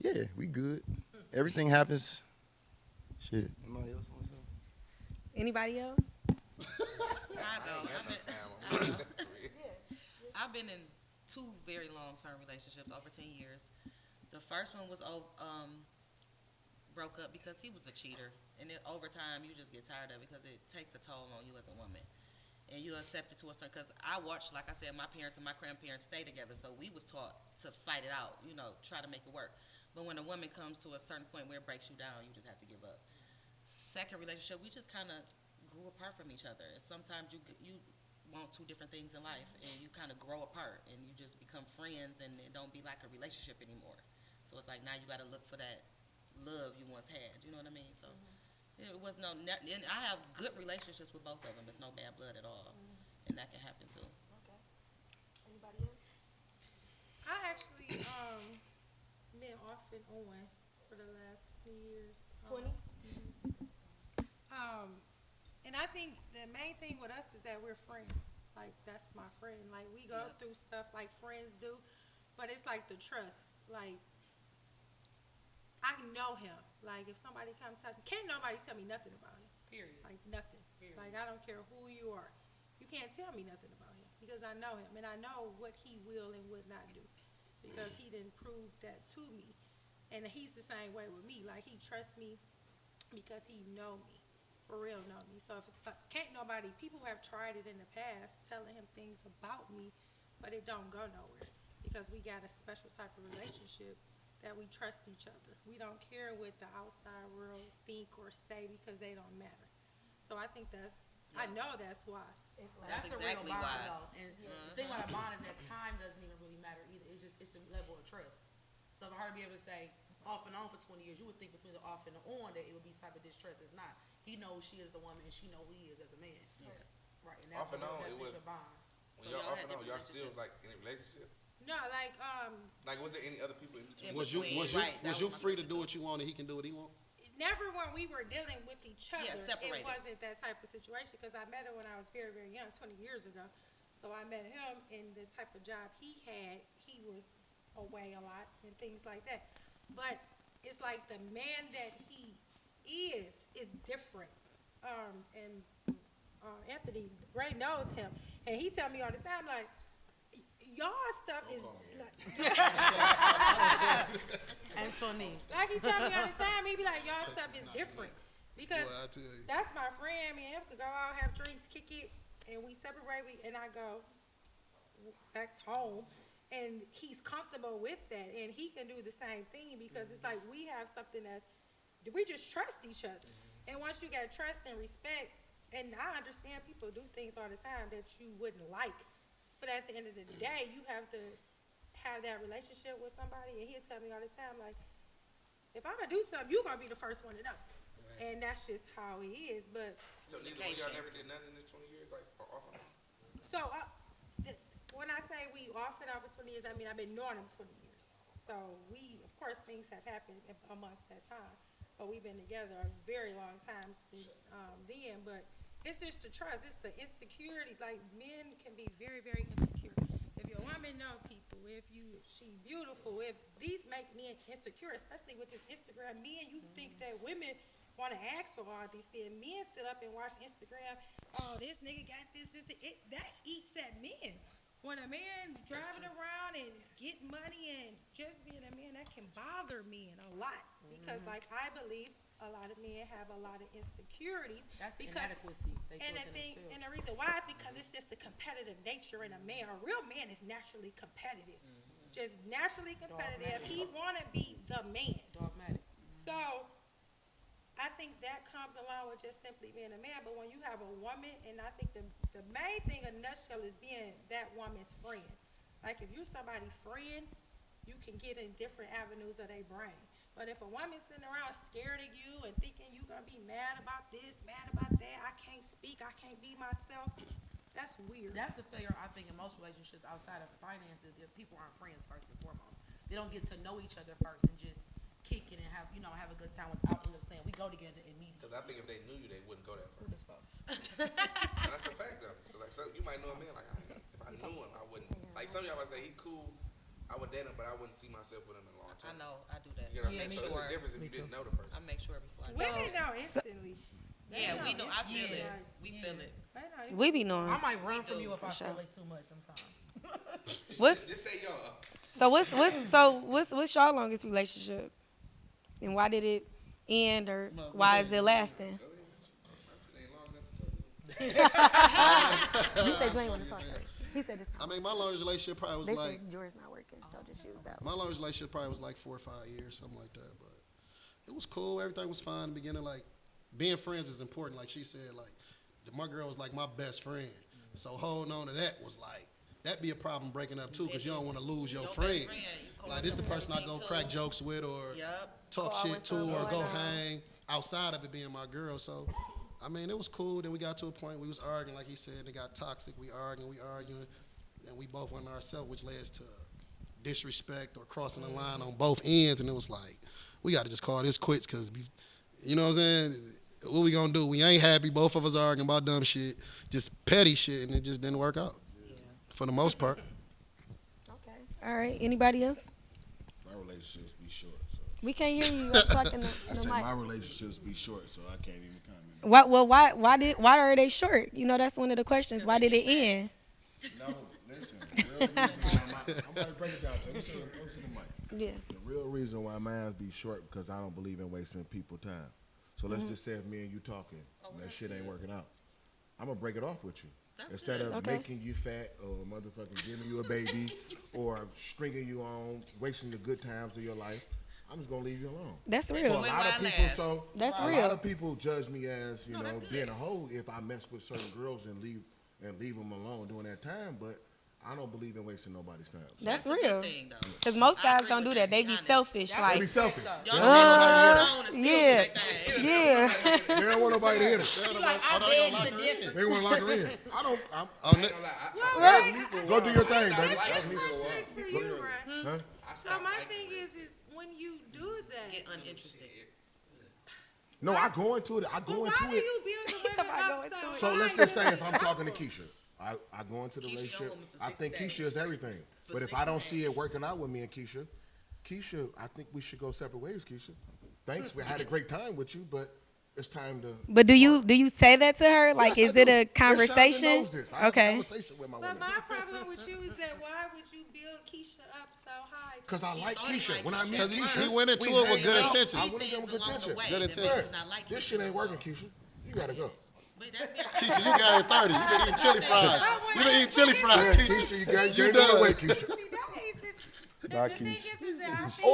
yeah, we good. Everything happens. Shit. Anybody else want something? Anybody else? I've been in 2 very long-term relationships, over 10 years. The first one was broke up because he was a cheater, and then over time you just get tired of it because it takes a toll on you as a woman, and you accept it to a certain. Because I watched, like I said, my parents and my grandparents stay together, so we was taught to fight it out, try to make it work. But when a woman comes to a certain point where it breaks you down, you just have to give up. Second relationship, we just kind of grew apart from each other. Sometimes you want 2 different things in life, and you kind of grow apart, and you just become friends, and it don't be like a relationship anymore. So it's like now you got to look for that love you once had. You know what I mean? So it was and I have good relationships with both of them. It's no bad blood at all, and that can happen too. Okay. Anybody else? I actually been off and on for the last 20 years. 20? And I think the main thing with us is that we're friends. Like, that's my friend. Like, we go through stuff like friends do, but it's like the trust. Like, I know him. Like, if somebody comes to me, can't nobody tell me nothing about him. Period. Like, nothing. Period. Like, I don't care who you are. You can't tell me nothing about him because I know him, and I know what he will and would not do because he didn't prove that to me. And he's the same way with me. Like, he trusts me because he know me. For real know me. So if it's, can't nobody, people have tried it in the past telling him things about me, but it don't go nowhere because we got a special type of relationship that we trust each other. We don't care what the outside world think or say because they don't matter. So I think I know that's why. That's a exactly real bond, why. though. And the thing about a bond is that time doesn't even really matter either. It's the level of trust. So for her to be able to say off and on for 20 years, you would think between the off and the on that it would be type of distrust. It's not. He knows she is the woman, and she knows who he is as a man. Yeah. Right, and that's Off and the on, it definition was- of bond. When So y'all y'all off had and on, y'all different still like in a relationship? No, Like, was there any other people in between? In Was you between, was you right, that was you was my free to question, do too. what you want and he can do what he want? never when we were dealing with each other, Yeah, separated. it wasn't that type of situation, because I met her when I was very, very young, 20 years ago. So I met him, and the type of job he had, he was away a lot and things like that. But it's like the man that he is different. Anthony Ray knows him, and he tell me all the time, like, y'all stuff is like, Anthony. like he tell me all the time, he be like, y'all stuff is different. Because Boy, I tell you. that's my friend, me and him could go out, have drinks, kick it, and we separate, and I go back home, and he's comfortable with that, and he can do the same thing, because it's like we have something we just trust each other. And once you got trust and respect, and I understand people do things all the time that you wouldn't like, but at the end of the day, you have to have that relationship with somebody, and he'll tell me all the time, like, if I'm gonna do something, you're gonna be the first one to know. And that's just how he is. But So neither one of y'all never did nothing in this 20 years, like, or off and on? so when I say we off and on for 20 years, I mean I've been knowing him 20 years. So we, of course, things have happened amongst that time, but we've been together a very long time since then. But it's just the trust, it's the insecurity. Like, men can be very, very insecure. If your woman know people, she beautiful, if these make men insecure, especially with this Instagram. Men, you think that women want to ask for all these things. Men sit up and watch Instagram. Oh, this nigga got this. That eats at men. When a man driving around and getting money and just being a man, that can bother men a lot. Because, like, I believe a lot of men have a lot of insecurities. That's because, inadequacy. They and feel the within thing, themselves. and the reason why is because it's just the competitive nature in a man. A real man is naturally competitive. Just naturally competitive. He want to be the man. Dogmatic. So, I think that comes along with just simply being a man. But when you have a woman, and I think the main thing in a nutshell is being that woman's friend. Like, if you're somebody's friend, you can get in different avenues of their brain. But if a woman's sitting around scared of you and thinking you're going to be mad about this, mad about that, I can't speak, I can't be myself, that's weird. That's the failure, I think, in most relationships outside of finances, that people aren't friends first and foremost. They don't get to know each other first and just kick it and have a good time without end up saying, we go together immediately. Because I think if they knew you, they wouldn't go that far. Who this for? That's a fact, though. 'Cause, like, so you might know a man, like, if I knew him, I wouldn't. Like, some of y'all might say, he cool, I would date him, but I wouldn't see myself with him in the long I term. know, I do that. You know what I I'm make saying? So sure. it's a difference if you didn't know the person. I make sure before I do Women it. know instantly. Yeah, we know. I feel it. Like, We feel it. they know instantly. We be knowing. I might run from do, you if I for feel sure. it too much sometimes. Just say y'all. What's y'all longest relationship? And why did it end, or why is it lasting? It ain't long enough to tell you. You said you ain't want to talk. He said this. I mean, my longest relationship probably was They like, said yours not working, so just use that my one. longest relationship probably was like 4 or 5 years, something like that. But it was cool. Everything was fine in the beginning. Like, being friends is important. Like she said, like, my girl was like my best friend. So holding on to that was like, that'd be a problem breaking up too, because you don't want to lose your Your best friend. friend, you call Like, this the them person I go everything crack too. jokes with or Yup. talk Go out shit with to them, or go going out. hang outside of it being my girl. So, I mean, it was cool. Then we got to a point we was arguing, like he said, and it got toxic. We arguing, and we both went ourselves, which led to disrespect or crossing the line on both ends. And it was like, we got to just call this quits, because, you know what I'm saying? What we gonna do? We ain't happy. Both of us arguing about dumb shit, just petty shit, and it just didn't work out for the most part. Okay. All right. Anybody else? My relationships be short, so. We can't hear you. You're talking I the said mic. my relationships be short, so I can't even comment. Why are they short? You know, that's one of the questions. Why did it end? No, listen. The real reason why I'm about to break it down to you. Listen to the mic. Yeah. The real reason why mine be short because I don't believe in wasting people's time. So let's just say if me and you talking and that shit ain't working out, I'm gonna break it off with you. That's Instead good. of Okay. making you fat or motherfucking giving you a baby or stringing you on, wasting the good times of your life, I'm just gonna leave you alone. That's So a real. Wait, lot of why people, last? That's a real. lot of people judge me as No, that's good. being a hoe if I mess with certain girls and leave them alone during that time. But I don't believe in wasting nobody's time. So That's a good real. thing, though. Because most I guys agree don't with do that. that, They be be honest. selfish. That's they be Like, selfish. Y'all They don't don't want nobody to want hit to it. steal yeah, that thing. yeah. They don't want nobody to hit it. She like, I beg the difference. They want to lock her in. I don't. I'm, Oh, I ain't gonna lie. Right. go do your thing, baby. like This it. question is for you, right? Huh? I So stopped my liking thing it. is when you do that, Get uninterested. No, I go into it. I go Why into do it. you build the women about up going so to it. So high? let's just say if I'm talking to Keisha, I go into the Keisha your relationship. woman for I 60 think Keisha days. is everything. But if I don't see it working out with me and Keisha, I think we should go separate ways, Keisha. Thanks, we had a great time with you, but it's time to. But do you say that to her? Like, Yes, is I it do. a Miss Shonda conversation? knows this. I have a Okay. conversation with my But women. my problem with you is that why would you build Keisha up so high? Because I like started Keisha. like When I met Because Keisha, he went into we it with hanged good out. intentions. I went in there with good Along the intentions. way, Good that intentions. bitch is not like This Keisha shit ain't no working, more. Keisha. You gotta go. But that's Keisha, you gained 30. You been eating chili fries. You been eating chili fries, Yeah, Keisha. Keisha, you got You you done. done weight, Keisha. Bye, The thing is that I think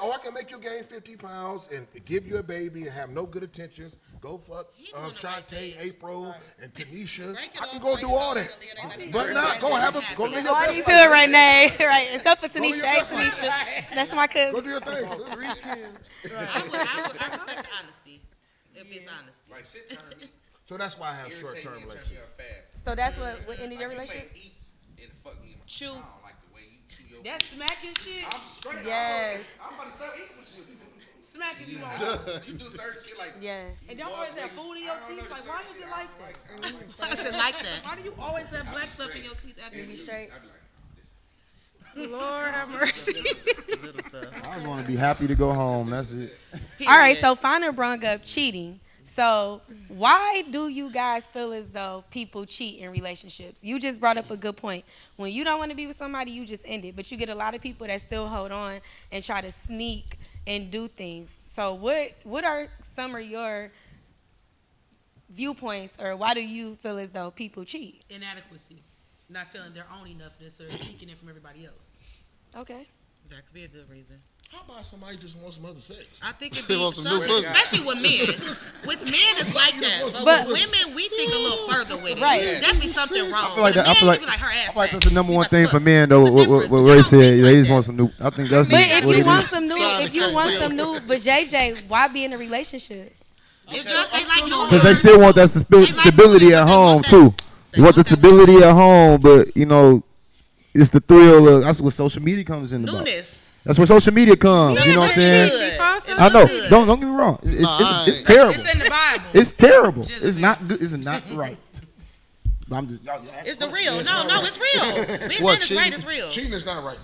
Or I can make you gain 50 pounds and give you a baby and have no good intentions. Go fuck He doing the right Shantae, thing. April, and Tanisha. Break it I can off, go break do it all off, that. Aaliyah, they But gotta now be go have happy. go live your All best these life. hood right now, right? Except for Go live Tanisha. your Hey, best life. Tanisha. That's my Go cousin. do your thing. sis. I respect the honesty. If it's honesty. Like shit turn me. So that's why I have Irritate short-term me and turn me relationships. up fast. So that's what ended your Like, you relationship? may eat and fuck me. Chew. I don't like the way you chew your That smacking shit, I'm straight. Yes. I'm about to start eating with you. smacking you on. You do certain shit like. Yes. And don't always have food in your teeth. Like, why is it like that? Why is it like that? Why do you always have black stuff in your teeth after you be eat? straight. I be like, Lord have mercy. Little stuff. I just want to be happy to go home. That's it. All right, Period. so Fana brung up cheating. So why do you guys feel as though people cheat in relationships? You just brought up a good point. When you don't want to be with somebody, you just end it. But you get a lot of people that still hold on and try to sneak and do things. So what are some of your viewpoints, or why do you feel as though people cheat? Inadequacy, not feeling their own enoughness, or seeking it from everybody else. Okay. That could be a good reason. How about somebody just wants some other sex? I think it'd They be want some some, new pussy. especially with men. With men, it's like that. But But- with women, we think a little further with it. Right. There's definitely something wrong. I feel like With that. I a feel man, like, you be like her ass I feel like fat. that's the number You one got thing the for foot. men though. It's a What difference. what You Ray don't said, think yeah, like he just that. wants some new. I think that's But if what you it want is. some new, Sorry, if you can't want wait. some new, but JJ, why be in a relationship? It's just they like new Because they ones. still want that They like stability new at ones, they home want that- too. they You want the want that stability at home, but you know, it's the thrill of that's what social media comes in about. Newness. That's where social media comes. Yeah, You know what I'm but saying? good. I know. Good. Don't get me wrong. It's terrible. It's in the Bible. It's terrible. Just It's a not good. It's not right. But I'm just. y'all It's the real. No, it's real. We ain't What, saying it's right, cheating? it's real. Cheating is not right.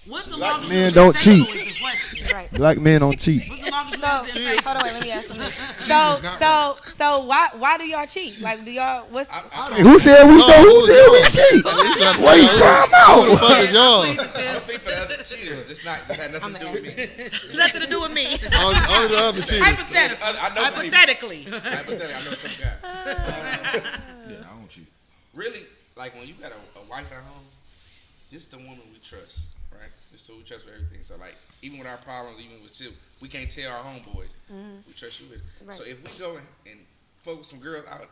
What's the longest men you don't been faithful cheat. is the question. Right. Black men don't cheat. What's the longest you So, been faithful? hold on, wait, let me ask something. So why do y'all cheat? Like, do y'all what's Hey, who said we No, don't? Who who's said we yours? cheat? Wait, time Who the out. fuck is y'all? I don't speak for the other cheaters. It's not. It had nothing to do with me. Nothing to do with me. Only the other cheaters. Hypothetical. I know some people. Hypothetically. Hypothetically, I know some guys. Yeah, I don't cheat. Really, like when you got a wife at home, this the woman we trust, right? This is who we trust with everything. So like, even with our problems, even with shit, we can't tell our homeboys. We trust you with it. Right. So if we go and fuck with some girls out,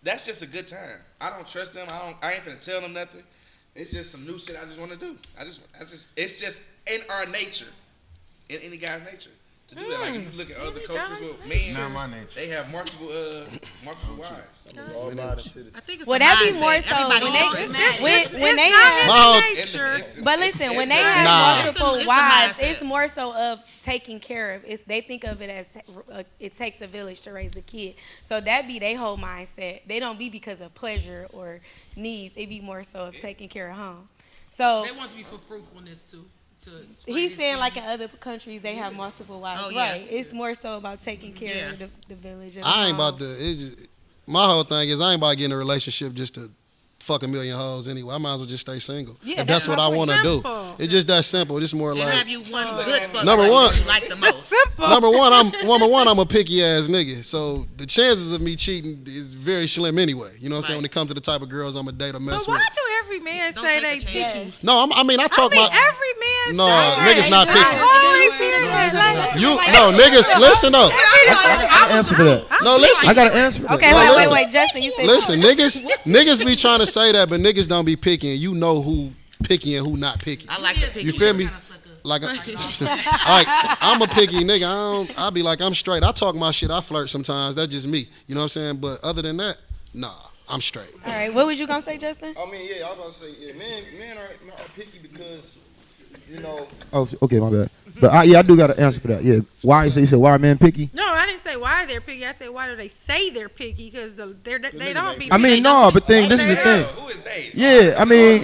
that's just a good time. I don't trust them. I ain't finna tell them nothing. It's just some new shit I just want to do. It's just in our nature, in any guy's nature to do that. Like if you look at other cultures with men, Not my nature. they have multiple wives. I think it's Well, the that be mindset. more so Everybody when different. they when they My have. whole But listen, when they have Nah. multiple It's the wives, mindset. it's more so of taking care of. They think of it as it takes a village to raise a kid. So that be their whole mindset. They don't be because of pleasure or needs. They be more so of taking care of home. So They want to be for fruitfulness too. he's saying like in other countries they have multiple wives. Oh, yeah. Right. It's more so about taking care of the village. And the I ain't home. about to. My whole thing is I ain't about getting in a relationship just to fuck a million hoes anyway. I might as well just stay single. Yeah, if that's what I want to do. simple. It's just that simple. It's more And like have you one good fuck Number buddy one. that you like the most. number one, I'm a picky ass nigga. So the chances of me cheating is very slim anyway. You know what I'm saying? Right. When it comes to the type of girls I'm a date or mess But why with. do every man Don't say take they a chance. picky? No, I mean I talk I mean, my. every man No, say that. niggas not I picky. always hear that. Like, You no niggas. Listen up. I got an answer for that. No, listen. I got an answer for that. Okay, No, wait, listen. Justin, you said Listen, niggas be trying to say that, but niggas don't be picky, and you know who picky and who not picky. I like the picky. You feel me? Like, I'm a picky nigga. I be like, I'm straight. I talk my shit. I flirt sometimes. That's just me. You know what I'm saying? But other than that, nah, I'm straight. All right, what was you gonna say, Justin? I mean, yeah, I was gonna say, yeah, men are picky because, you know. Oh, okay, my bad. But I do got an answer for that. Yeah, why? So you said why are men picky? no, I didn't say why why they're picky. I said, why do they say they're picky? Because they don't be. I mean, no, but this is the thing. Who is they? Yeah, I mean,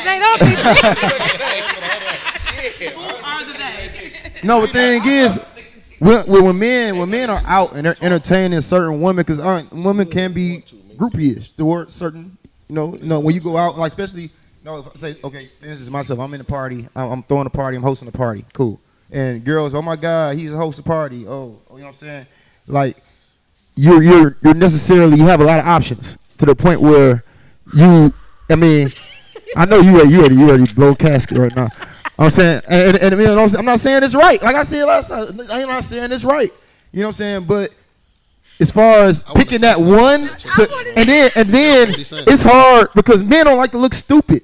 They don't be picky. Who are the they? no, the thing is, when men are out and they're entertaining certain women, because women can be groupie-ish toward certain, when you go out, like especially, if I say, okay, this is myself, I'm in the party, I'm throwing a party, I'm hosting a party, cool. And girls, oh my God, he's a host of party. Oh, you know what I'm saying? Like, you have a lot of options to the point where I know you already blow casket right now. I'm saying, I'm not saying it's right. Like I said last time, I'm not saying it's right. You know what I'm saying? But as far as picking that one, and then it's hard because men don't like to look stupid.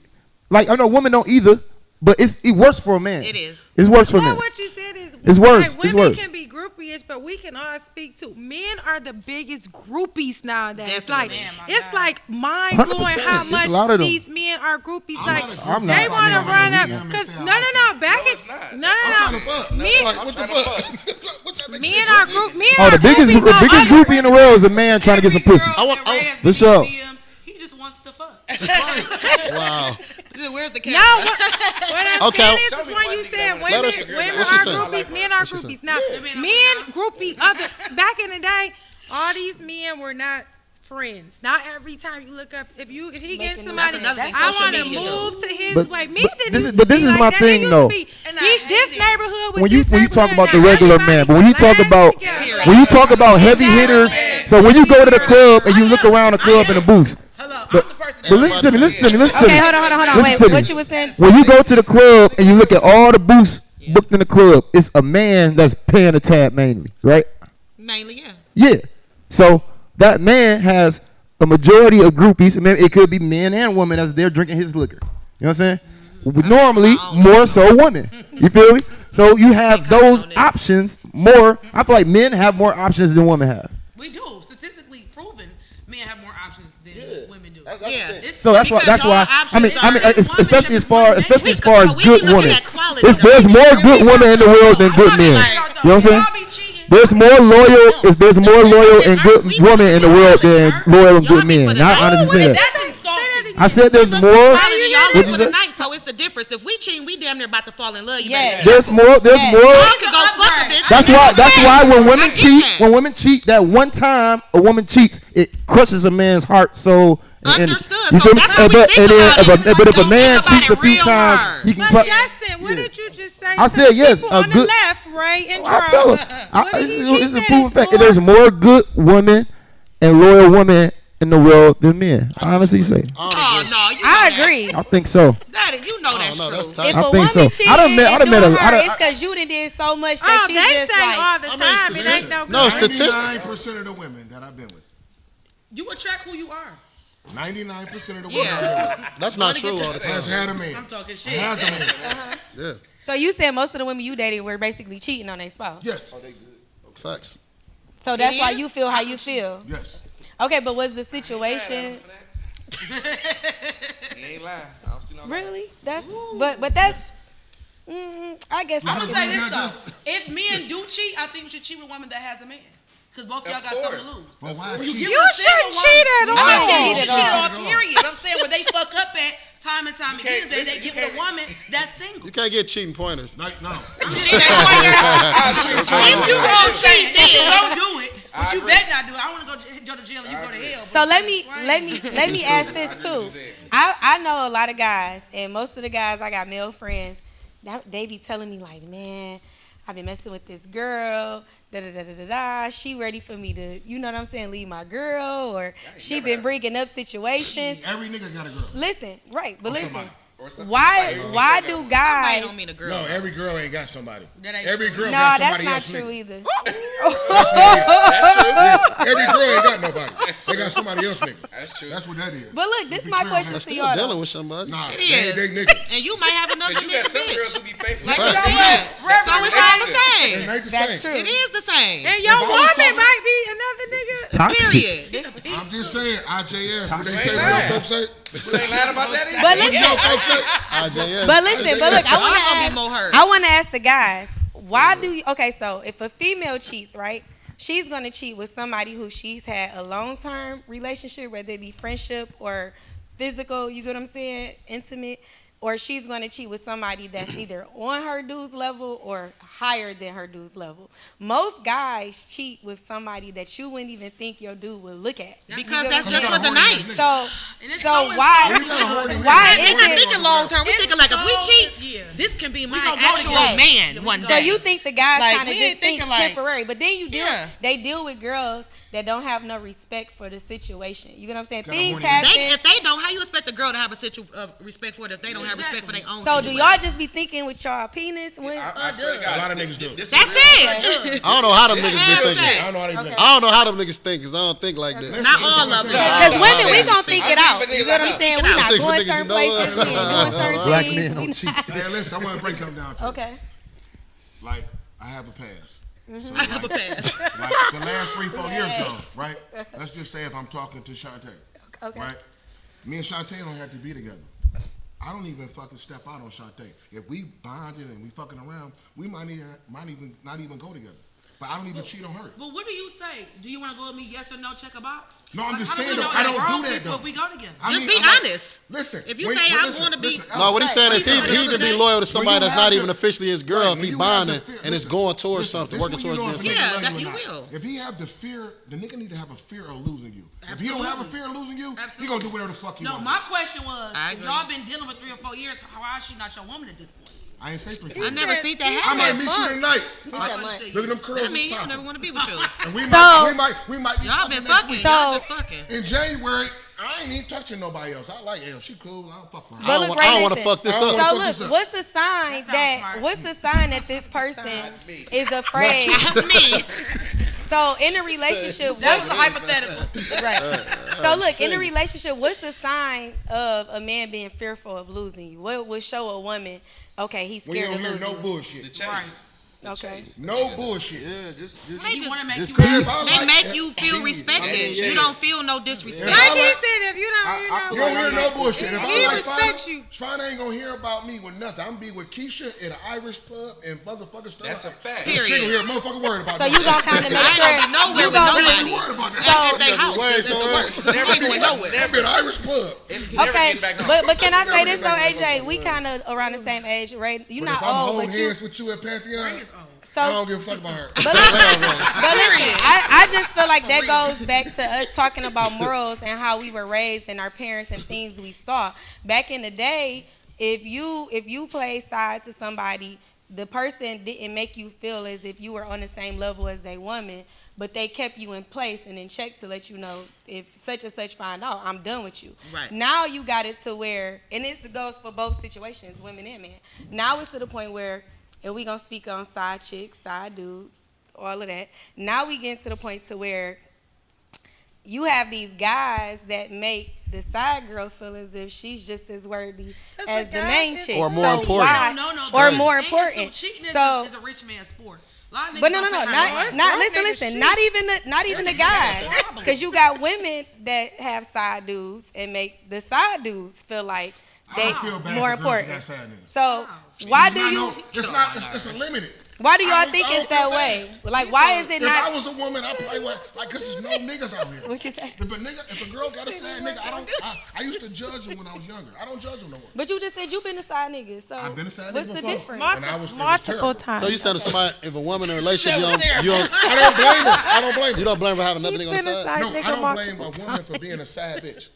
Like I know women don't either, but it works for a man. It is. It works for men. What you said is it's worse. Women it's worse. can be groupie-ish, but we can all speak to men are the biggest groupies nowadays. Definitely. It's like mind blowing 100%. how It's much a lot of them. these men are groupies. I'm They not. want to run up because no. Back No, it. it's not. No. Men, What the fuck? men are group. Men Oh, are the biggest groupie in the world is a man trying to get some pussy. For sure. He just wants to fuck. Wow. Where's the camera? No, what I'm Okay. saying is Show me when one you nigga said that women, wanna Let her- women what she are say? groupies, men are groupies. Now, men groupie back in the day, all these men were not friends. Not every time you look up, if he getting somebody, another thing I social want to media move to his But- way. Men but didn't this used is- to but this be is like my that. thing, It used though. to be, this neighborhood with When this you talk about the neighborhood, regular now man, but when everybody you talk laugh about together. when you talk about heavy hitters, so when you go to the club and you look around the club in the booth, Hello, but, I'm the person but listen to me. Okay, hold on. Listen Wait, to me. what you were saying? When you go to the club and you look at all the booths booked in the club, it's a man that's paying the tab mainly, right? Mainly, yeah. Yeah. So that man has a majority of groupies. It could be men and women as they're drinking his liquor. You know what I'm saying? Normally, more so women. You feel me? So you have those options more. I feel like men have more options than women have. We do. Statistically proven, men have more options than women do. Yeah. So that's why. Especially as far as we good looking women. at quality, There's more good women in the world than good men. You know what I'm saying? There's more loyal and good women in the world than loyal and good men. And I honestly say that. That's insulting. I said there's more. Y'all What'd live you for say? the night, so it's the difference. If we cheat, we damn near about to fall in love. You Yeah. better. There's more. Y'all can go fuck a bitch. That's why when I women get cheat, that. that one time a woman cheats, it crushes a man's heart. So Understood. You So feel me? that's what we But- think and then about if it. a- But if a Don't man think about cheats it a few real times, hard. he can. But Justin, what did you just say? I to said the yes, people a on good- the left, right, and I tell Trump. her, What did he it's a said proven it's fact. more- There's more good women and loyal women in the world than men. I honestly say. Oh no, you know I that. agree. I think so. That you know that's no, true. that's tight. If I a think woman so. cheating I done met- I and done met doing a- I her, done- it's because you done did so much that Oh, she they just say like. all the time it ain't no No, good. statistics. 99% of the women that I've been with. You attract who you are. 99% of the women Yeah. I've been with. That's not true all the time. Has had a man. I'm talking shit. Has a man. Yeah. So you said most of the women you dated were basically cheating on their spouse. Yes. Facts. So that's It why is? you feel how you feel. Yes. Okay, but was the situation He ain't lying. I don't see no really? That's but that's. I guess I'm I gonna can say see. this though. If men do cheat, I think you should cheat with a woman that has a man. Because both of y'all Of got something to course. lose. But why When cheat? give You a single shouldn't woman- cheat at I'm not all. saying you Cheat should at cheat all. at all, period. I'm saying where they fuck up at time and time again, can't- they listen, give you it a can't- woman that's single. You can't get cheating pointers. Like, no. If you gonna cheat, if you then. don't do it, but you agree. better not do it. I want to go to jail and you go to hell. So but let it's me ask this too. I know a lot of guys, and most of the guys I got male friends, they be telling me like, man, I've been messing with this girl, da da da da da da. She ready for me to, you know what I'm saying, leave my girl, or she been bringing up situations. Every nigga got a girl. Listen, right, but listen, somebody. Or something. why do Somebody guys? don't mean a girl. No, every girl ain't got somebody. That ain't Every true. girl No, got that's somebody not else. true nigga. either. Every girl ain't got nobody. They got somebody else nigga. That's true. That's what that is. But look, this is my question They're to still y'all. dealing though. with somebody. Nah, It they ain't is. they nigga. And you might have another Because you got nigga some girls bitch. who be faithful. Like Right. you said. So it's all the They same. ain't the That's same. true. It is the same. And your If I was woman talking- might be another nigga. Toxic. Period. I'm just saying, IJS, what they You say, ain't what lying. folks say. But you ain't lying about that either. But You listen, know folks say. IJS. but listen, but look, Y'all gonna be more hurt. I want to ask the guys, why do you? Okay, so if a female cheats, right? she's gonna cheat with somebody who she's had a long-term relationship, whether it be friendship or physical, you get what I'm saying, intimate, or she's gonna cheat with somebody that's either on her dude's level or higher than her dude's level. Most guys cheat with somebody that you wouldn't even think your dude would look at. Because that's just for the night. So so why We're is not it? thinking long term. We're It's thinking like if we so- cheat, yeah. this can be my gonna go actual together. man one day. So you think the guys Like, kind of we just ain't think thinking like- temporary, but then Yeah. they deal with girls that don't have no respect for the situation. You get what I'm saying? Kinda Things horny. happen. if they don't, how you expect a girl to have a respect for it if they don't have respect for their own So do situation? y'all just be thinking with y'all penis when? I swear to God, A lot of niggas do. this is That's real. it. I don't know how them niggas That's be a thinking. fact. I don't know how they Okay. think. I don't know how them niggas think, because I don't think like that. Not all of them. Because women, we gonna think I it out. think You for get what niggas, I'm saying? I We know. not I think for going niggas, certain you know places. what? We ain't doing certain Black things. men We don't cheat. Hey, listen, I want to break something down to you. Okay. Like, I have a pass. Mm-hmm. I have a pass. Like, the last 3-4 years ago, right? Let's just say if I'm talking to Shantae, Okay. right? Me and Shantae don't have to be together. I don't even fucking step out on Shantae. If we bonded and we fucking around, we might even not even go together. But I don't even cheat on her. But what do you say? Do you want to go with me? Yes or no? Check a box. No, I'm just How do saying we though, know I as don't grown do that people though. if we go together. I Just mean, be I'm like, honest. Listen. If you say I'm gonna be- No, what he's saying is he can be loyal to somebody that's not have even the- officially his girl if when he you have the bonding fear- and it's listen, going towards listen, something, this working when you towards know being if a nigga Yeah, love that or you not. will. If he have the fear, the nigga need to have a fear of losing you. If he don't have a fear of losing you, he gonna do whatever the fuck he No, want. my question was, I if agree. y'all been dealing with 3 or 4 years, why is she not your woman at this point? I ain't say 3. I never seen that I happen. might meet you tonight. said I months. say Look at them curls. I mean, is he don't popping. never want to be with you. And we So- might be Y'all been next fucking. week. Y'all So- just fucking. In January, I ain't even touching nobody else. I like she cool. I don't fuck with her. But look, I don't want listen. to fuck this I don't up. wanna So fuck this look, up. what's the sign That sounds that smart. what's the sign that this person me. is afraid? Me. So in a relationship, That was a what, hypothetical. right? So look, in a relationship, what's the sign of a man being fearful of losing you? What would show a woman, okay, he's When you scared don't of hear losing no you? bullshit. The chase. Right. The Okay. chase. No bullshit. Yeah, just They He just want to make just you peace. real. they make you feel respected. Yeah. You don't feel no disrespect. Yeah. Like he said, if you don't hear You don't hear no bullshit. If He I like respect Fana, you. Fana ain't gonna hear about me with nothing. I'm be with Keisha at an Irish pub and motherfuckers stuff. That's a fact. She gonna Period. hear a motherfucking word about So me. you gonna kind of make I ain't sure gonna be nowhere you with gonna Ain't nobody. worried about that. At their house way is at the somewhere. worst. They ain't going nowhere. That be an Irish pub. It's never Okay, getting back home. but can I say this though, Never get back AJ? We kind of around the same age, right? You But not if I'm old, holding but you. hands with you at Pantheon, It's old. I So, don't give a fuck about her. but listen, I just feel like that goes back to us talking about morals and how we were raised and our parents and things we saw back in the day. If you play side to somebody, the person didn't make you feel as if you were on the same level as they woman, but they kept you in place and in check to let you know if such and such find out, I'm done with you. Right. Now you got it to where, and this goes for both situations, women and men. Now it's to the point where, and we gonna speak on side chicks, side dudes, all of that. Now we get to the point to where you have these guys that make the side girl feel as if she's just as worthy That's as what the guys main is. chick. Or more So important. why- No. Or but more ain't it important. too- Cheating So- is a rich man's sport. A lot of But niggas no, don't pay not no listen, niggas not even the guys, problem. because you got women that have side dudes and make the side dudes feel like I they don't feel bad more for girls that important. got side niggas. So why It's do not you? no- It's not. It's limited. Why do y'all I don't- think I don't it's that feel way? bad. Like, why is it If I not? was a woman, I probably would, like, cause there's no niggas out here. What you say? If a girl got a side nigga, I used to judge them when I was younger. I don't judge them no more. But you just said you've been a side nigga. So I've been a side what's nigga the before. difference? And I was, it was multiple terrible. times. So you saying if somebody, if a woman in a relationship, I don't blame her. I don't blame her. you don't blame her having another He's nigga on been the a side? side No, I nigga don't blame a multiple woman for being a side bitch.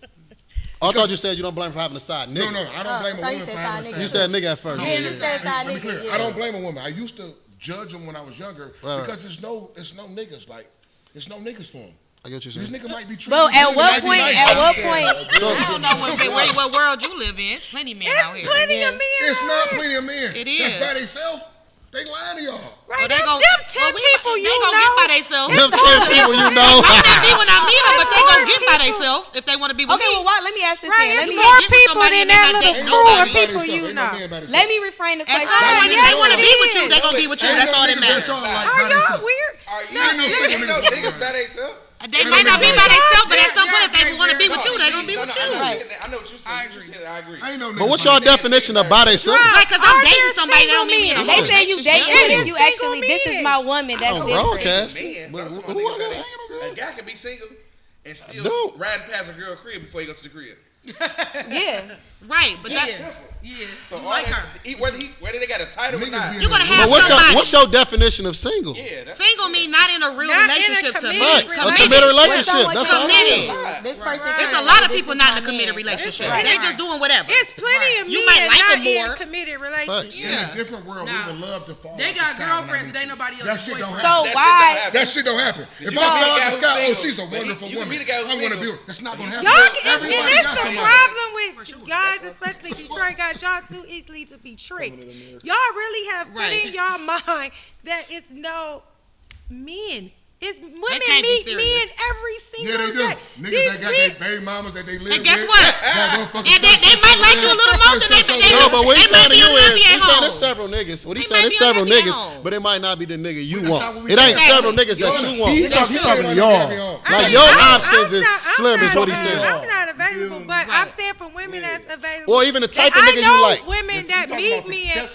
Oh, I thought you said you don't blame her for having a side nigga. No, I don't blame a I thought you woman said for having a side side You bitch. said nigga at first. Yeah, you said side Let me nigga. clear. Yeah. I don't blame a woman. I used to judge them when I was younger Right. because it's no niggas. Like, it's no niggas for them. I get what you're This saying. nigga might be treating But you at good, what might be point? nice. At what point? I don't know what world you live in. It's plenty men out here. Plenty of men. It's not plenty of men. It That's is. by themselves. They lying to y'all. Right, They them, gon' them 10 people they you gon' know. get by themselves. Them 10 people you know. Might not be when I meet them, but they gon' get by themselves if they want to be with Okay, me. well, why? Let me ask this Right, then. it's Let me more get with people somebody than and they that not little dating crew of nobody. people you know. let me reframe the At question. some point, if they want to be with you, is. they gonna be with you. That's all that matters. Are y'all weird? Are you ain't no niggas single know niggas niggas by themselves? They might not be by themselves, but at some point, if they want to be with you, they're going to be with you. I know what you're saying. I agree. But what's your definition of by themselves? Right, because I'm dating somebody that don't mean me in a They say you date relationship. if you actually, this is my woman, that's different. Broadcast. A guy can be single and still riding past a girl crib before he go to the crib. Yeah. Right, but that's... Yeah. So Like her. whether they got a title or not. You're going to have But somebody... what's your definition of single? Yeah, Single mean not in a real Not in a relationship to me. committed A committed relationship. Someone That's all. committed. This person. There's a lot of people not in a committed relationship. Right. They just doing whatever. It's plenty of You men might like not them in more. a committed Facts. relationship. In a different world, Nah. we would love to fall. They off got the sky girlfriends when I and ain't nobody meet you. else. That shit don't boyfriend. happen. So why? That shit don't happen. If You I can be fall the off guy the who's sky, oh, single, she's a but wonderful you can be woman. the guy who's I want to be single. her. That's not gonna happen. Y'all, and Everybody it's got the somebody. problem with guys, especially Detroit, got y'all too easily to be tricked. Y'all really have put Right. in y'all mind that it's no men. It's women can't be meet men serious. every single Yeah, they do. day. Niggas These that got men- their baby mamas that they live And guess with. what? that go fucking And they might like you a little more than they No, but what they he's might saying to be you is, unhappy he's at saying home. there's several niggas. What he's They saying, might there's be several unhappy at niggas, home. but it might not be the nigga you That's want. not what we It ain't saying. several niggas that you want. He's talking to y'all. Like I'm your not- options I'm is not- slim, I'm is what not- he's saying. I'm not available, but Right. I'm saying for women that's available. Or even the type of I nigga know you like. women that meet me in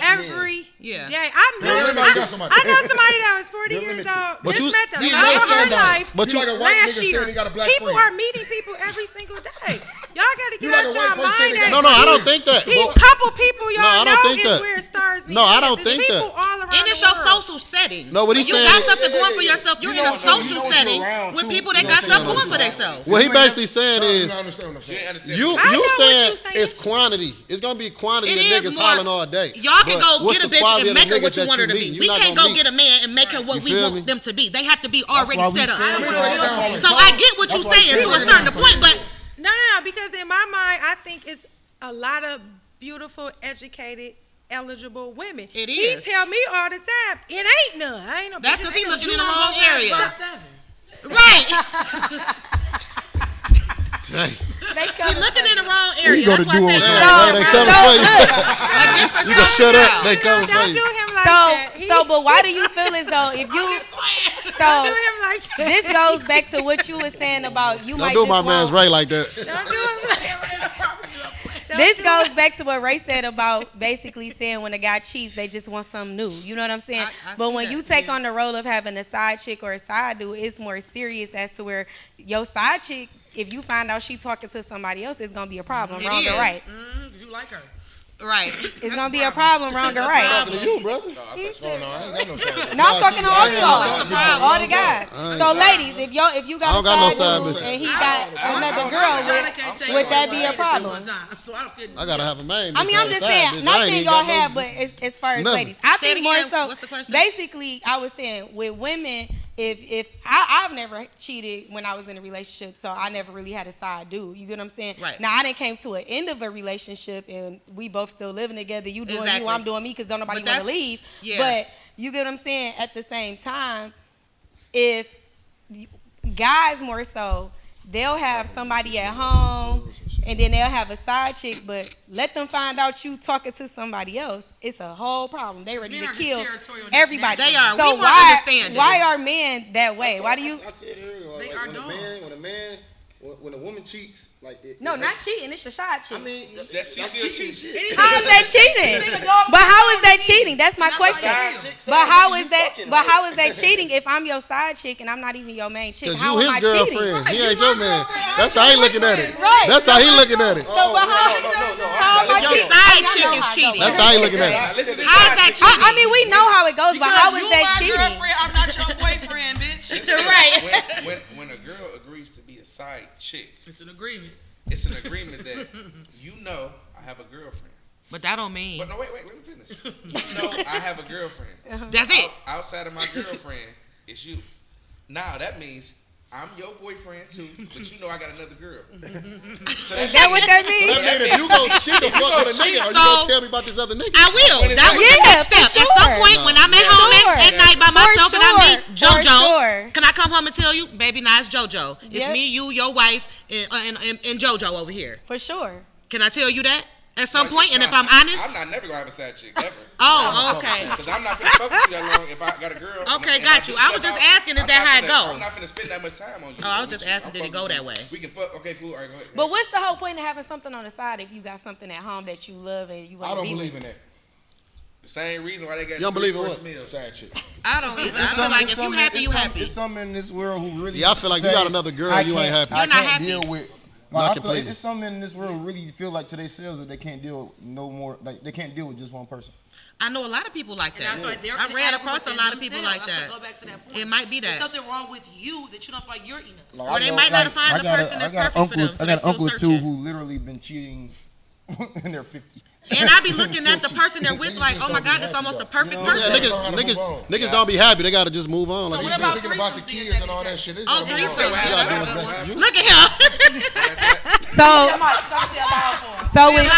every Yeah. day. Everybody got somebody. I know somebody that was 40 They're years limited. old. But Just you- met the You love know of her somebody. life. But You like a white last nigga year. saying he got a black People friend. are meeting people every single day. Y'all got to You get like out a your white person saying mind they that got No, I don't think that. these Well, couple people y'all No, I don't know think is that. where stars No, I don't It's think people that. all around And the it's your world. social setting. No, what he's you saying got is- something going for yourself. You're in a social setting with people that got stuff going for themselves. What he basically saying is, You understand what I'm saying? understand. you I know what saying you saying. it's quantity. It's gonna be quantity It of is niggas more- hollering all day. Y'all can But go what's get a the bitch quality and of make the her what niggas you that want her to meet? be. You We not can't gonna go meet. get a man and make her what You we feel want me? them to be. They have to be already why we set up. saying it right now. So I get what you're saying to a certain point, but No, because in my mind, I think it's a lot of beautiful, educated, eligible women. It He is. tell me all the time, it ain't none. I ain't no. that's bitch, because it he ain't no looking in you the on wrong both sides. area. 7. Right. Dang. He looking in the wrong area. go That's to why I do said on so, that. They coming for you. a different You gonna shut up? crowd. They coming for Don't you. do him like that. But why do you feel as though if you, Don't so do him like that. this goes back to what you were saying about you Don't might do just my man's want, right like that. Don't do him like that. this goes back to what Ray said about basically saying when a guy cheats, they just want something new. You know what I'm saying? I But see when that, you take yeah. on the role of having a side chick or a side dude, it's more serious as to where your side chick, if you find out she talking to somebody else, it's gonna be a problem, It wrong is. or right. Cause you like her. Right. It's gonna be a problem, wrong or right. Talking to you, brother. Oh, no, I ain't got no time. No, I'm talking to all What's the y'all, problem? all the guys. So ladies, if you I got don't a got no side side dude bitches. and he got another girl with, would that be a problem? So I couldn't. I gotta have a man. I mean, I'm just saying, not saying y'all have, but as far as Nothing. ladies, I Say it think more again. so. What's the question? Basically, I was saying with women, if I've never cheated when I was in a relationship, so I never really had a side dude. You get what I'm saying? Right. Now I didn't came to an end of a relationship and we both still living together. You doing Exactly. you, I'm doing me, because don't nobody But want to that's- leave. yeah. But you get what I'm saying? At the same time, if guys more so, they'll have somebody at home and then they'll have a side chick, but let them find out you talking to somebody else, it's a whole problem. They ready Men to are just kill territorial. everybody. They are. So We weren't why understanding. why are men that way? Why do you? I said earlier, They like are when a woman cheats, like No, not cheating. It's your side chick. I mean, That's that's still cheating cheating. shit. How is that cheating? But how is that cheating? That's my question. But how is that? But how is that cheating if I'm your side chick and I'm not even your main chick? Cause How you am I his cheating? girlfriend. He ain't your man. That's how he looking at it. Right. That's how he looking at it. So, but how am I Your cheating? side I chick know is how it cheating. goes. That's how he looking at it. How's that cheating? I mean, we know how it goes, but how is that cheating? I'm not your boyfriend, bitch. Right. When a girl agrees to be a side chick, It's an agreement. it's an agreement that you know I have a girlfriend. But that don't mean. But no, wait, let me finish. You know I have a girlfriend. That's it. Outside of my girlfriend, it's you. Now that means I'm your boyfriend too, but you know I got another girl. So Is that what that So means? that means if you go cheat or fuck with a nigga, are you So- gonna tell me about this other nigga? I will. That was the Yeah, next for step. At some sure. point, when I'm at home at night by For myself and I sure. meet For JoJo, sure. can I come home and tell you, baby, nah, it's JoJo. It's Yep. me, you, your wife, and JoJo over here. For sure. Can I tell you that? At some point, and if I'm honest, I'm not never gonna have a side chick ever. oh, okay. Because I'm not finna fuck with you that long if I got a girl. Okay, and got you. I was step just out, asking, is I'm that not how it finna- go? I'm not finna spend that much time on you. Oh, I was just asking, did it go that way? We can fuck. Okay, cool. All right, go ahead. But what's the whole point of having something on the side if you got something at home that you love and you want I to don't be believe with? in that. The same reason why they got You don't believe in three-course what? meals. Side chick. I don't either. I feel like if you happy, you happy. It's some in this world who really. Yeah, I feel like you say, got another girl, I you ain't can't- happy. I You're not can't happy? deal with. Not I feel like completely. there's some in this world who really feel like to themselves that they can't deal with no more. Like they can't deal with just one person. I know a lot of people like And I that. feel like they're I ran inadequate across a within lot of people like themselves. that. I still go back to that point. It might be There's that. something wrong with you that you don't feel like you're enough. Like, Or I they know, might not like, find I the got a- person that's I got an perfect for uncle- them, so I they got an still uncle too searching. who literally been cheating in their 50s. And I be looking at the person they're with like, oh my God, this almost a perfect You know, person. yeah, Learn how to move on. Niggas don't be happy. They gotta just move on. Like So you what said. about Thinking about the threesomes, do you kids think and all is that shit. It's Oh, gonna be threesomes, hard. yeah, that's a good one. Look at him. So with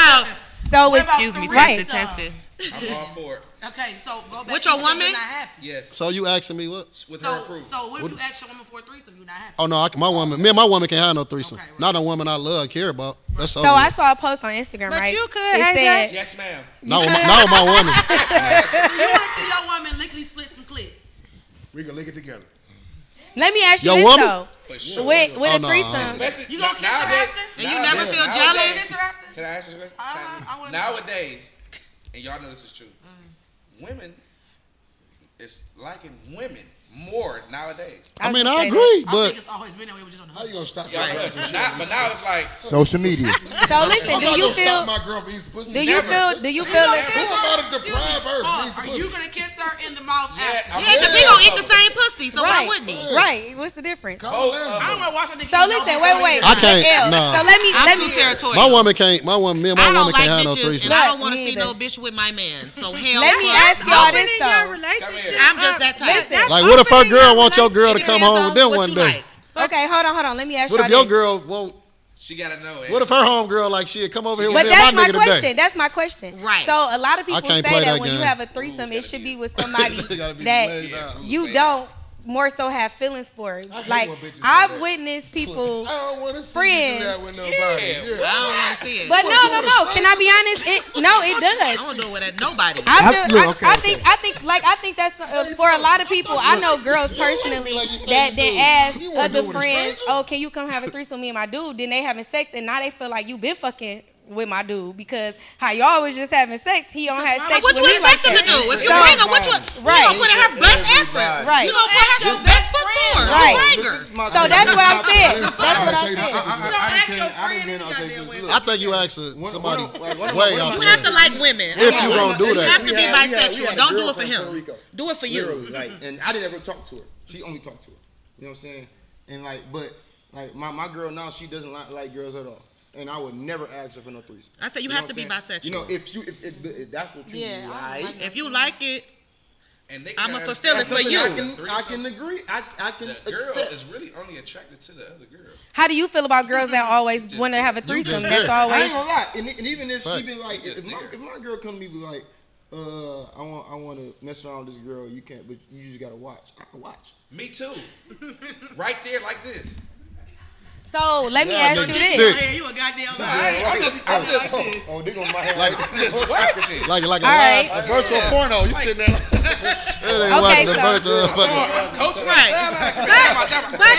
so with Excuse me, right. tested. I'm all for it. Okay, so go back With to your you saying woman? You're not happy. Yes. So you asking me what? With her So, approval. so what if you ask your woman for a threesome? You're not happy. Oh no, my woman, me and my woman can't have no threesome. Okay, right. Not a woman I love, care about. That's So over. I saw a post on Instagram, But right? you could, It AJ. said, Yes, ma'am. not with my woman. So you want to see your woman lickety split some clit? We can lick it together. let me ask you Your this woman? though. For sure. With Oh, a no. threesome, Especially You gonna kiss her nowadays. after? And you never feel nowadays- jealous? Kiss her after? Can I ask you a question? I wanna know. Nowadays, and y'all know this is true, women is liking women more nowadays. I mean, was I gonna say agree, I but think it's always been that way. We just don't know. How you gonna stop Y'all that? know this, but now it's like, Social media. So listen, I'm do not you gonna feel? stop my girl from eating pussy. Do you Never. feel? Do you You feel? gonna it- kiss Who her? about to deprive her from Pause. eating Are you pussy? gonna kiss her in the mouth yeah, after? I'm Yeah, because he gonna eat the same pussy, so why Right, wouldn't he? right. What's the difference? Call Oh, lesbian. I don't want to watch her nigga. So listen, wait. I can't. L. Nah. So let me. I'm Let too me. territorial. my woman can't. My woman, me and my I don't woman like can't have no bitches, threesome. and I don't Look, want to me see no either. bitch with my man. So hell, Let me fuck ask y'all Open this in your though. relationship. I'm just that type. Listen. Like, what if her opening girl your wants your girl to It come depends home on with them what one you day? like. Okay, hold on. Let me ask What y'all if your this. girl won't? she gotta know. What if her homegirl like shit come over here with But me and that's my my nigga today? question. That's my question. Right. So a lot of people say can't play that that when you game. have a threesome, it should be with somebody It gotta be that laid out. you don't more so have feelings for. hate Like when bitches say I've that. witnessed people. I don't want to see Friends. you do that with nobody. Yeah. Yeah. I don't want to see it. But no. Can I be honest? It I does. don't do it with nobody. I think that's for a lot of people. I know girls personally like you say that you then do. ask You wanna do other it with a friends, stranger? "Oh, can you come have a threesome with me and my dude?" Then they having sex, and now they feel like you been fucking with my dude because how y'all was just having sex, he don't have sex What with you me like expect them to that. do? If you So- bring her, what you gonna put in her best effort? Right. You gonna put her best foot forward? Right. Bring her. So that's what I'm saying. That's what I'm saying. I think you ask somebody way out You there. have to like women. If you gonna do You that. have to be We had a bisexual. Don't do girl it for from Puerto him. Rico. Do it for you. Literally, like, and I didn't ever talk to her. She only talked to her. You know what I'm saying? And but my girl now, she doesn't like girls at all. And I would never ask her for no threesome. I said you know have what to be I'm saying? bisexual. You know, if that's what you Yeah, I like, If you like it, And they I'ma gotta fulfill it understand for you. something. I can agree. I can The girl accept. is really only attracted to the other girl. How do you feel about girls that always want to have a threesome? just That's there. I always ain't gonna lie, and even if she Facts. been like, Just if there. my girl come to me be like, I want to mess around with this girl, you can't, but you just gotta watch. I can watch. Me too. Right there, like this. So let me ask you this. Sick. Yeah, you a goddamn Nah, liar. I'm just Oh, they gonna my Like, just watching. like a All right. live, a virtual porno. You sitting there like, it ain't Okay, watching the so- virtual fucking. Coach Right. But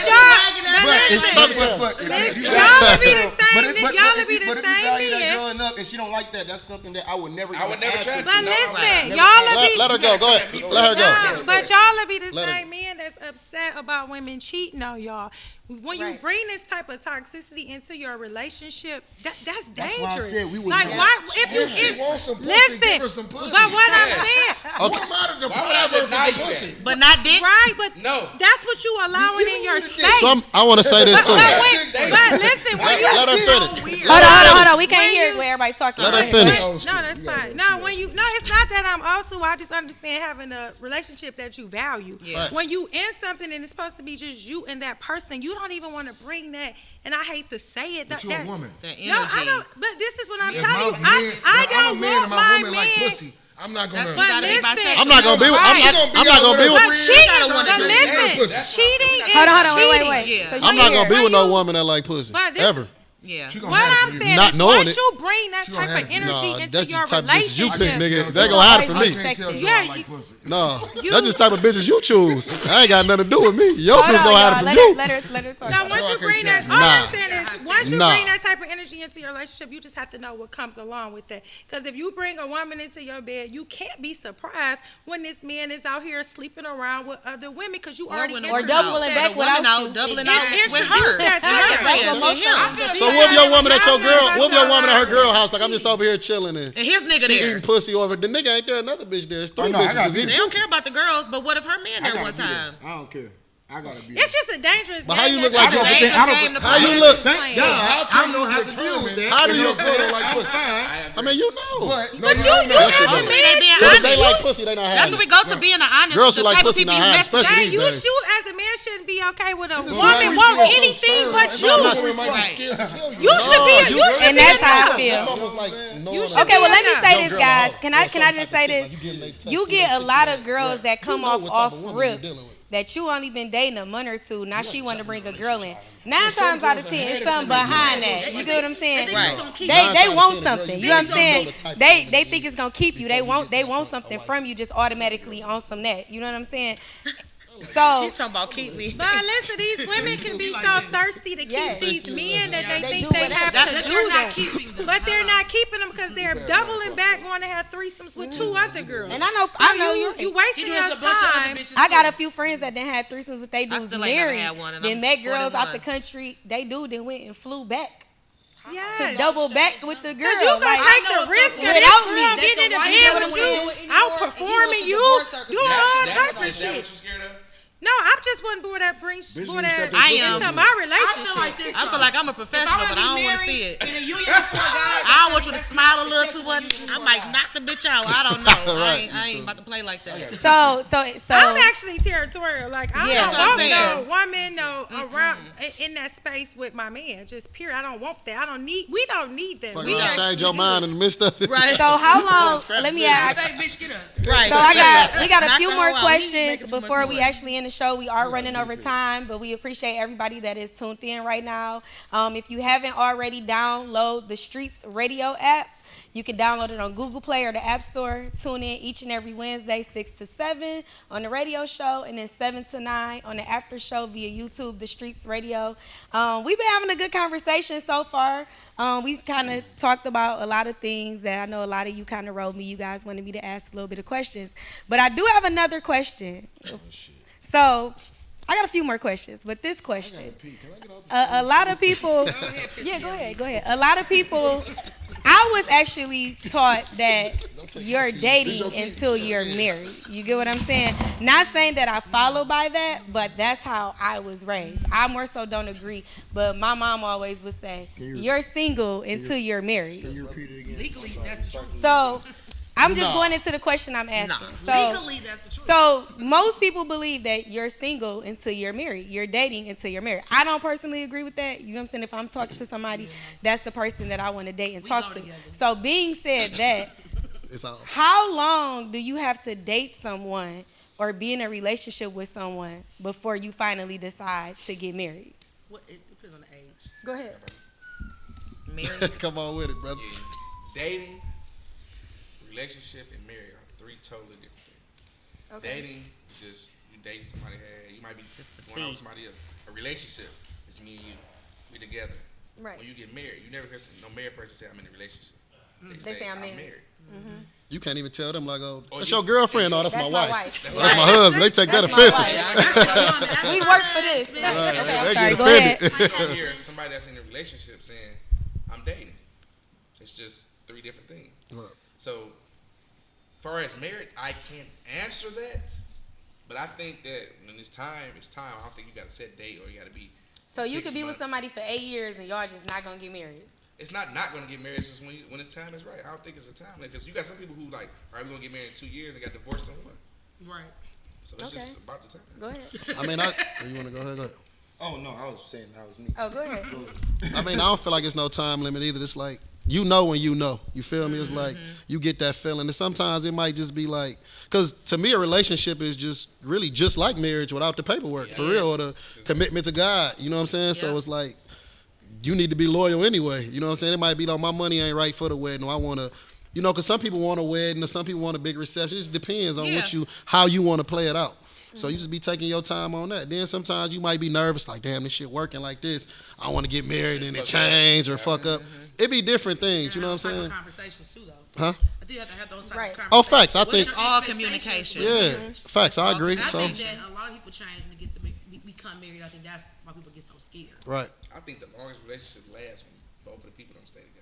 y'all would be the same. Y'all would be the But if you same value that men. girl enough and she don't like that, that's something that I would never. I would never add try to. to. But No, listen, right. y'all would be. Let her go. Go ahead. Let her go. No, but y'all will be the Let her- same men that's upset about women cheating on y'all. When you Right. bring this type of toxicity into your relationship, that's That's dangerous. why I said we would like never- why if you If she if wants some pussy, listen, give her some pussy. but what I'm Yeah. saying, What matter Why would I deprive her deny from you the that? pussy? but not dick. right? But No. that's what you allowing in your space. So I want to say this too. But listen, when you Let her finish. Hold on. We can't When hear you- it where everybody talking. Let her Right. finish. No, that's fine. No, when you it's not that I'm also. I just understand having a relationship that you value. Yeah. When you in something and it's supposed to be just you and that person, you don't even want to bring that. And I hate to say it. But you a woman. That No, I energy. don't. But this is what I'm If telling you. my man, I I'm a don't man want and my my woman like man. pussy. I'm not gonna. You But gotta be listen, bisexual. I'm not gonna be with. I'm not gonna be But with. cheating, wanna but do it. listen, That's cheating is Hold on. cheating. Wait. Yeah. So I'm you not hear- gonna be with When no you- woman that like pussy But this- ever. Yeah. She gonna What have it I'm for you. saying Not is knowing once it. you bring that She gonna type have of it. energy Nah, into that's your just type of bitches you relationship, pick, nigga. You They gonna have it for I me. can't tell you Yeah, I like pussy. No, You- that's just type of bitches you choose. I ain't got nothing to do with me. Your Hold bitch on, gonna have y'all. it Let for you. let her talk. So once I you can't bring tell that, you. all Nah. I'm saying is, once you Nah. bring that type of energy into your relationship, you just have to know what comes along with that. Because if you bring a woman into your bed, you can't be surprised when this man is out here sleeping around with other women because you already when the introduced women doubling that. back the women without out you. doubling It out with introduced her. that And her to friends her. with him. So what if your woman at your I'm girl? not What if your woman at her about girl house? Like I'm just over here chilling and And his nigga she there. eating pussy over. The nigga ain't there. Another bitch there. It's three Oh, no, I bitches. gotta just be eating They don't pussy. care about the girls, but what if her man I there gotta one be there. time? I don't care. I gotta be It's there. just a dangerous But how game you look that like they you- play. Dangerous I don't- game to how you play. look- Playing. Yeah, How I don't have to deal with that. How do you know, feel like like pussy? I mean, you know. But But you Yes, you have do. a Hopefully man. they being But if they honest. like pussy, they not having That's what we it. go to being honest. Girls who the like type of pussy people not you having, mess with. especially Dang, these you days. as a man shouldn't be okay with a This is woman why we want feel so anything stern. but And you. my Right. woman might be Right. scared to tell you. You should be. You should And be that's how I enough. feel. That's almost like knowing should a- Okay, well, let me Your say girl this, a guys. hoe Can or I some just type say of shit, this? like you getting they touch, You you get they a shit lot you of like, girls right. that come You know off what type of woman you rip dealing with. that you only been dating a month or two. Now she want to bring a girl in. 9 times out of 10, it's something behind that. You get what I'm saying? Right. They want Girl, something. you You know what I'm don't know saying? the type of They woman they you think need it's gonna keep you. They before you want get to want a something wife. from you just automatically on some that. You know what I'm saying? He So talking about keep me. But listen, these women can be so thirsty to keep Yes. these men that they They think do they whatever. have That- to that do they're that. not keeping them. But they're not keeping them because they're doubling back, going to have threesomes with two other girls. and I know you wasting your time. I got a few friends that done had threesomes with they dudes still ain't never married. had one, and Then I'm met girls out 41. the country. They dude then went and flew back to Yes. double back with the girl. Cause you gonna Like, take the risk of this without girl me. getting in the That's bed the with wife you, don't do it anymore, outperforming and he you, goes to divorce doing circus. all Is type of that what shit. you're scared of? No, I just wasn't doing that. Bring Bitches doing need to that step their I am. into my relationship. like this. I feel like I'm a professional, but I don't want to see it. In a union before God, I don't want you to smile a little too much. I might knock the bitch out. I don't know. Right. I ain't about to play like that. so I'm actually territorial. Like I Yeah. don't That's what I'm want saying. no woman around in that space with my man. Just period. I don't want that. I don't need. We don't need that. Fuck We around, are- change your mind in the midst of it. Right. so how long? Let me ask. bitch, get up. Right. So we got a Knock few the more hoe out. He making questions too much before we noise. actually end the show. We are running over time, but we appreciate everybody that is tuned in right now. If you haven't already, download the Streets Radio app. You can download it on Google Play or the App Store. Tune in each and every Wednesday, 6 to 7 on the radio show, and then 7 to 9 on the after show via YouTube, The Streets Radio. We've been having a good conversation so far. We kind of talked about a lot of things that I know a lot of you kind of wrote me. You guys wanted me to ask a little bit of questions. But I do have another question. So I got a few more questions, but this question, a lot of people, yeah, go ahead. A lot of people, I was actually taught that you're dating until you're married. You get what I'm saying? Not saying that I follow by that, but that's how I was raised. I more so don't agree, but my mom always would say, you're single until you're married. Can you repeat it again? Legally, that's the truth. So I'm just going into the question I'm asking. So, Legally, that's the truth. so most people believe that you're single until you're married. You're dating until you're married. I don't personally agree with that. You know what I'm saying? If I'm talking to somebody, that's the person that I want to date and talk go to. together. So being said that, It's all. how long do you have to date someone or be in a relationship with someone before you finally decide to get married? What, it depends on the age. Go ahead. Married. Come on with it, brother. Yeah. Dating, relationship, and marriage are three totally different things. Okay. Dating is just you dating somebody. You might be Just to going out with see. somebody else. A relationship is me and you. We together. Right. When you get married, you never hear no married person say I'm in a relationship. They say I'm married. You can't even tell them like, oh, Or that's you- your girlfriend. Oh, that's my wife. That's That's my husband. They take that That's my offensive. wife. We work for this. Okay, I'm They sorry. get Go ahead. offended. You don't hear somebody that's in a relationship saying, I'm dating. It's just three different things. Right. So, far as marriage, I can't answer that. But I think that when it's time, it's time. I don't think you got to set date or you got to be. So you 6 could be with months. somebody for 8 years and y'all just not gonna get married. It's not going to get married. It's just when its time is right. I don't think it's a time. Because you got some people who like, all right, we're going to get married in 2 years and got divorced in 1. Right. So it's Okay. just about the time. Go ahead. I mean, you want to go ahead? Go ahead. Oh no, I was saying that was me. Oh, go ahead. I mean, I don't feel like it's no time limit either. It's like, you know when you know. You feel me? It's like, you get that feeling. And sometimes it might just be like, because to me, a relationship is just really just like marriage without the paperwork, for real, or the commitment to God. You know what I'm saying? So Yeah. it's like, you need to be loyal anyway. You know what I'm saying? It might be like my money ain't right for the wedding, or I want to, you know, because some people want a wedding or some people want a big reception. It just depends on how you want to play it out. So you just be taking your time on that. Then sometimes you might be nervous, like, damn, this shit working like this. I want to get married and it change or fuck up. It be different things, you know what I'm saying? Conversations too, though. Huh? I think you have to have those types Right. of conversations. Oh, facts. I think. It's all communication. Yeah, facts. I agree. And I So, think that a lot of people change when they get to become married. I think that's why people get so scared. right. I think the longest relationships last when both of the people don't stay together.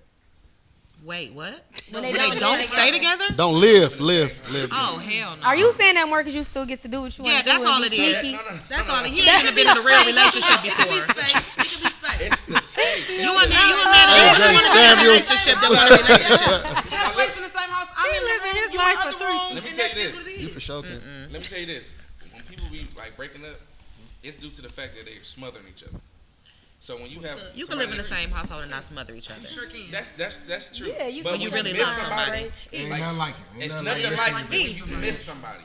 Wait, what? When They they don't stay together? Don't live. Oh, hell no. Are you saying that more because you still get to do what you want Yeah, to do? that's and all be it is. sneaky? That's all. He ain't even been in a real relationship It could be before. space. It could be space. It's the space. You want a man Hey, that Jay want to be in a Samuels. relationship that want a relationship. Have space in the same house. I'm in living his you life in for other threesome. rooms, Let me and tell you that's this. what it You is. for sure can. Let me tell you this. When people be like breaking up, it's due to the fact that they're smothering each other. So when you have You can live in the same household and not smother each other. Sure can. That's true. Yeah, you but can you when really miss love somebody. Ain't nothing like it. Ain't It's nothing nothing like like it. when you miss somebody.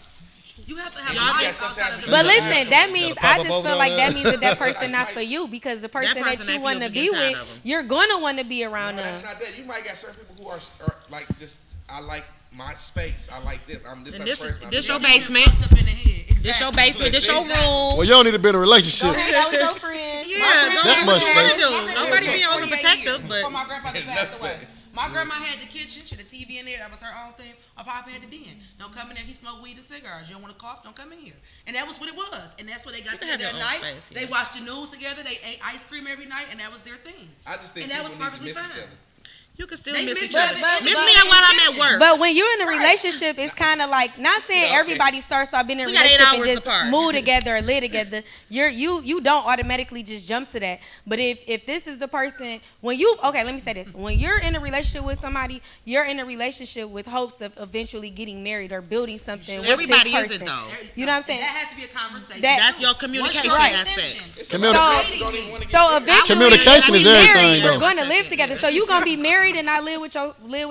You have to have Y'all a get life outside of the But You gotta listen, have that some- means gotta pop I up just over feel like there. that means that person not for you because the person that person you that want to feel be you get with, tired of 'em. you're gonna want to be around No, them. that's not that. You might got certain people who are like just I like my space. I like this. I'm this And type of person. this I'm your this. basement. Up in the head. This your basement. This your room. Well, you don't need to be in a relationship. Go hang out with your friends. Yeah, That don't much do what space. you do. Nobody being overprotective, Before but my grandfather Enough passed away. space. My grandma had the kitchen. She had the TV in there. That was her own thing. My papa had the den. Don't come in there. He smoked weed and cigars. You don't want to cough? Don't come in here. And that was what it was. And that's what they got You can have together your at own night. space, They yeah. watched the news together. They ate ice cream every night, and that was their thing. I just think And that people was need to perfectly miss fine. each other. you can still They miss miss each other. but- Miss but- me while I'm at work. But when you're in a relationship, it's kind of like not saying Yeah, okay. everybody starts off being in a We got 8 relationship and hours just apart. move together or live together. You don't automatically just jump to that. But if this is the person let me say this: when you're in a relationship with somebody, you're in a relationship with hopes of eventually getting married or building something. with Everybody this isn't, person. though. You know what I'm saying? That has to be a conversation. That's your What's communication your aspects. intention? It's Communi- a lot of girls who don't even want to get So married. eventually, Communication when is we everything, married, though. we're going to live together. So you gonna be married and not live with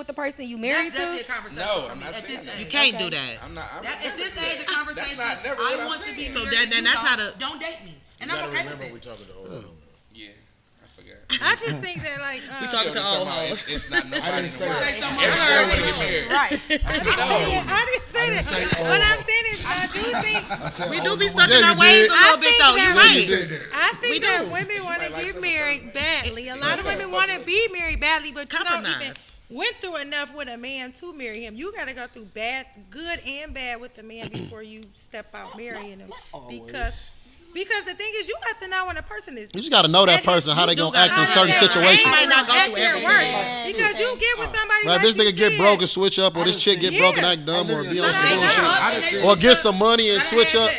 the person you married That's definitely to? a conversation. No, for I'm me not at saying this that. age. You can't do that. I'm not. At this age of conversation, That's not never what I I'm want to be saying. So married. then You that's not a- don't date me, and You I'm gotta okay remember we with that. talking to old women. Yeah, I forgot. I just think that like We talking to old hoes. It's not nobody. I didn't in the say world. that. Say something Every I girl heard. want to get married. right. I didn't say that. What I'm saying is I do think We do be stuck Yeah, in our you ways did. a little I bit think though. that You're we right. did that. I think We that do. women want to might like get some married certain badly. A lot of women want to be married badly, but you don't even Compromise. went through enough with a man to marry him. You got to go through good and bad with the man before you step out marrying him. Because the thing is, you have to know when a person is. You just got to know that person, how they do gonna act in gotta certain know that. situations. You might not go At through their everything. worst. Because you get with somebody Right, like this you nigga get said. broke and switch up, or this chick get broke and Yeah. act dumb, or be on some Somebody bullshit, know. I done seen or get some money and switch up.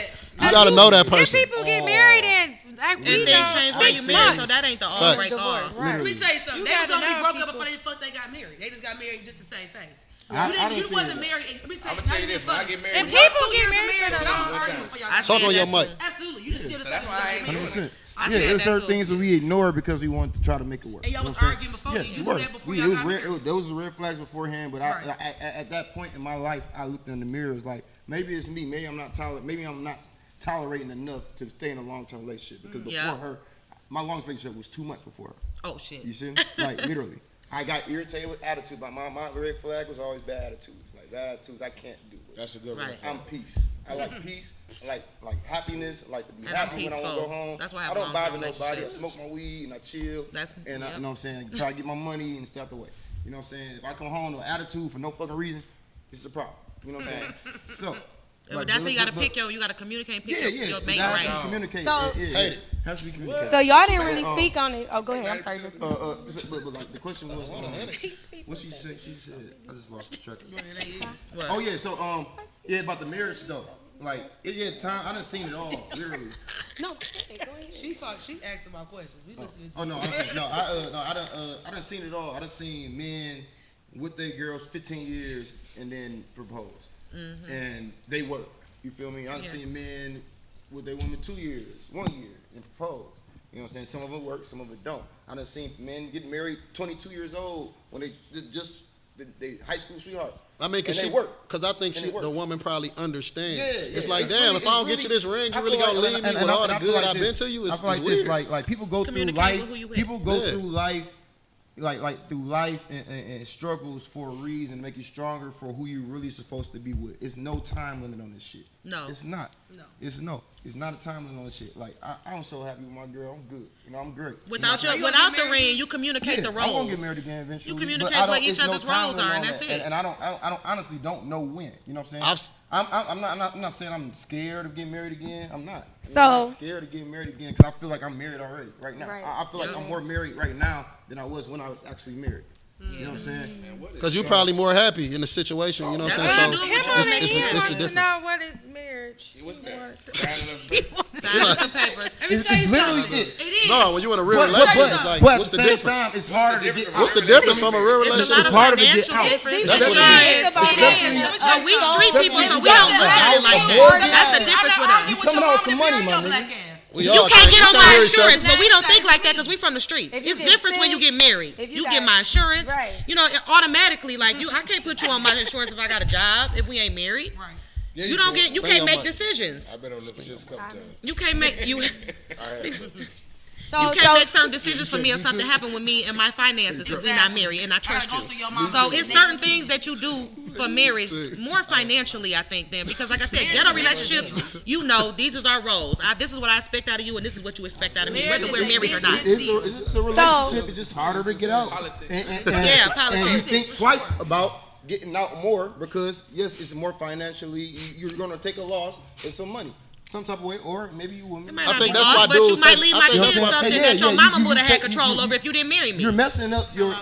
You got to know that If person. people get married and like we And things know, change when 6 you married, months. so that ain't the all Facts. break off. Let me tell you something. You They was gotta only know broke up people. before they fuck they got married. They just got married just to save face. I You done you seen wasn't that. married. Let me tell I'm you. gonna tell you not this: even when I funny. get married, And one people time- get 2 years married of for the I was long arguing time. for y'all. I Talk said on your that mic. too. Absolutely. You just still the That's same. why I ain't doing it. 100%. I Yeah, said there's that certain too. things that we ignore because we want to try to make it work. And y'all You know was what I'm saying? arguing before Yes, you we knew were. that before We- y'all it was got red, married. those was red flags beforehand, but Right. at that point in my life, I looked in the mirror. It's like maybe it's me. Maybe I'm not tolerating enough to stay in a long-term relationship because before Yeah. her, my longest relationship was 2 months before her. Oh shit. You see? Like literally. I got irritated with attitude. My red flag was always bad attitudes. Like bad attitudes I can't do with. That's a good Right. one. I'm peace. I like peace. I like happiness. I like to be And I'm happy when I want to peaceful. go home. That's why I have I don't long-term bother nobody. I relationships. smoke my weed and I chill. That's- and I, yep. you know what I'm saying? Try to get my money and stay out the way. You know what I'm saying? If I come home with attitude for no fucking reason, this is a problem. You know what I'm saying? So. But that's how you gotta pick you gotta communicate, pick your mate That's right. how you communicate. So- Hate it. Has to be communicated. So y'all didn't really speak on it. Oh, go ahead. I'm sorry. Just But like the question was, what she said? She said, I just lost the track. What? Oh yeah, so yeah, about the marriage though. Like time. I done seen it all, literally. no. Go ahead. She asked about questions. We listening to Oh no, I done seen it all. I done seen men with their girls 15 years and then propose, and they work. You feel me? I done seen men with their women 2 years, 1 year, and propose. You know what I'm saying? Some of them work, some of them don't. I done seen men get married 22 years old when they just they high school sweetheart. I mean, cause And she they work. Cause I think And it the works. woman probably understands. Yeah. It's like, It's damn, really- if I don't it's get you this ring, I you really feel gonna like- leave me and with all the I feel good like I've been this. to you? I It's feel like weird. this, like people go through Communicate life. with who you with. People go Yeah. through life, like through life and struggles for a reason, make you stronger for who you really supposed to be with. It's no time limit on this shit. No. It's not. No. It's not a time limit on this shit. Like I'm so happy with my girl. I'm good. You know, I'm great. Without you know, without the ring, you communicate the I'm gonna roles. get married again eventually. You but communicate I don't- what each it's no other's time roles limit are, on and that's that. it. And I don't honestly don't know when. You know what I'm saying? I'm not saying I'm scared of getting married again. I'm not. So- I'm not scared of getting married again because I feel like I'm married already right now. Right. I feel like I'm more married right now than I was when I was actually married. You know what I'm saying? Cause you probably more happy in the situation, you know what I'm That's saying? what So you do with Come your on, man. it's he a wants to difference. know what is marriage. What's He that? wants- Sign some papers. It's literally it. It is. No, when you in a real relationship, it's like, but at what's the the same difference? time, it's harder to get. What's the difference from a real It's a relationship? lot of It's harder to get financial out. difference. That's what it It is. is. It's But we street people, so we don't look at it like that. Mortgage. That's the difference with us. You coming out with some money, my nigga. We You all can't get on we my hear each other. insurance, but we don't think like that because we from the streets. If you It's get different when you sick, get married. if you You got- get my insurance. Right. You know, automatically, like I can't put you on my insurance if I got a job if we ain't married. Right. Yeah, You don't can. get. You Spend can't your make money. decisions. I've been on the shit a couple times. You can't make you. I have. You can't make certain decisions for me if something happened with me and my finances if we not married and I trust go through you. your mom's So it's certain things that you do for marriage more financially, I think, than because like I said, ghetto relationships, you know, these is our roles. This is what I expect out of you and this is what you expect out of me, whether we're married or not. It's a relationship. It's just harder to get out. Yeah, politics. And you think twice about getting out more because yes, it's more financially. You're gonna take a loss and some money, some type of way, or maybe you will. It might I not think be that's lost, why but you dudes might say- leave I my think kids that's why- something Yeah, that your yeah, mama you would have had take- control you- over if you didn't marry me. You're messing up your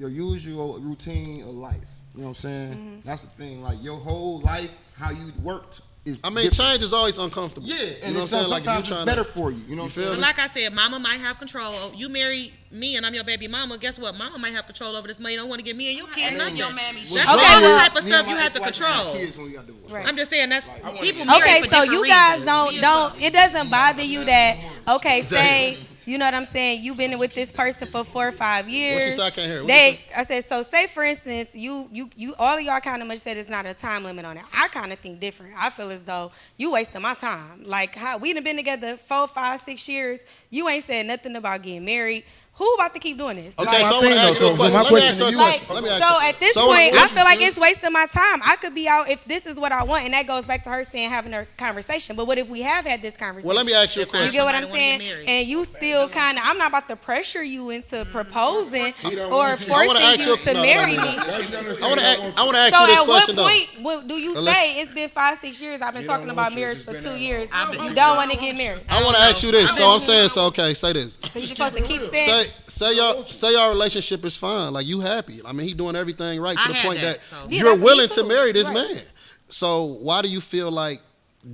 usual routine of life. You know what I'm saying? That's the thing. Like your whole life, how you worked is. I mean, different. change is always uncomfortable. Yeah, You and know it's what I'm saying? Like, if you sometimes it's tryna- better for you. You know what I'm feel saying? But like I said, mama might have control. You marry me and I'm your baby mama. Guess what? Mama might have control over this money. You don't want to give me and your kid nothing. your mammy. That's What's all wrong the with type of me stuff and you my have to ex-wife and my control. kids when we got divorced. Right. I'm just saying that's people marry Okay, for so different you guys reasons. don't it doesn't bother you that say you know what I'm saying, you've been with this person for 4 or 5 years. What you say? I can't hear. What you I said, so say for instance, you all of y'all kind of much said it's not a time limit on it. I kind of think different. I feel as though you wasting my time. Like how we done been together 4, 5, 6 years. You ain't said nothing about getting married. Who about to keep doing this? Okay, Like, so I want to ask you a So question. my Let me question ask to you a you question. Like, Let me ask so you- at this So point, what- I feel like it's wasting my time. I could be out if this is what I want, and that goes back to her saying having her conversation. But what if we have had this conversation? Well, let me ask you a If I- question. You get what I'm Somebody wanna saying? get married. And you still kind of, I'm not about to pressure you into proposing He don't or want you. I wanna forcing ask you you- to no, marry no, me. no, Why you not I want to understand? ask So you this at what question though. point do you Unless- say it's been 5, 6 years? I've been He talking don't about want you. marriage It's for been 2 that years. I've been- You don't want to get married. I want to ask you this. So I'm saying, so okay, say this. So you're supposed to keep saying. Say your relationship is fine. Like you happy. I mean, he doing everything right to I the had point that, that so. Yeah, you're that's me willing too. to marry this Right. man. So why do you feel like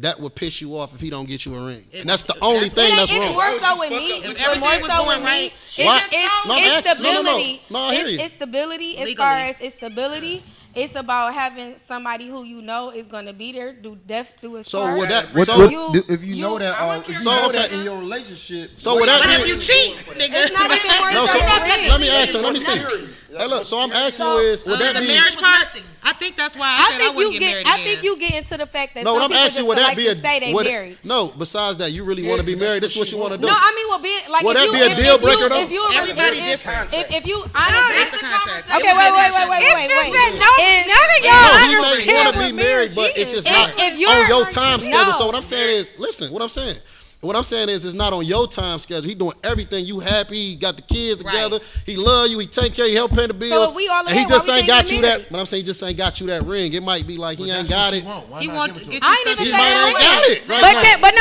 that would piss you off if he don't get you a ring? It- And that's the that's only what- thing that's It's wrong. more so with me. If It's everything more was so going with right- me. Why? It's No, I'm asking- stability. No, I hear you. It's stability as Legally. far as it's stability. It's about having somebody who you know is going to be there, do his So part. would that? What, So if you know that, if you So, know okay. that in your relationship, So would that But be? if you cheat, nigga. It's not even more No, so so the ring. let me ask you. Let me see. Hey, look. So I'm asking you is, would that the be? marriage part, I think that's why I said I wouldn't get married I again. think you get into the fact that No, what some I'm people asking just you, would like that be to say they would it- married. No, besides that, you really want to be married. This is what you want to do. No, I mean, well, be like Would if that you, be a if, deal if you, breaker, though? if you really- Everybody if- different. If you It's honestly, a contract. okay, wait. It's just that none of y'all No, he may understand want to what be married, but marriage it's just is. not If you're- on your time schedule. No. So what I'm saying is, listen, what I'm saying is it's not on your time schedule. He doing everything. You happy. He got the kids Right. together. He love you. He take care. He help pay the bills. if we all and he ahead, just why we ain't can't got get you married? that. But I'm saying he just ain't got you that ring. It might be like he ain't got it. He want to get you I ain't something. even He might saying ain't that. got it. Right? But Like, can, but no.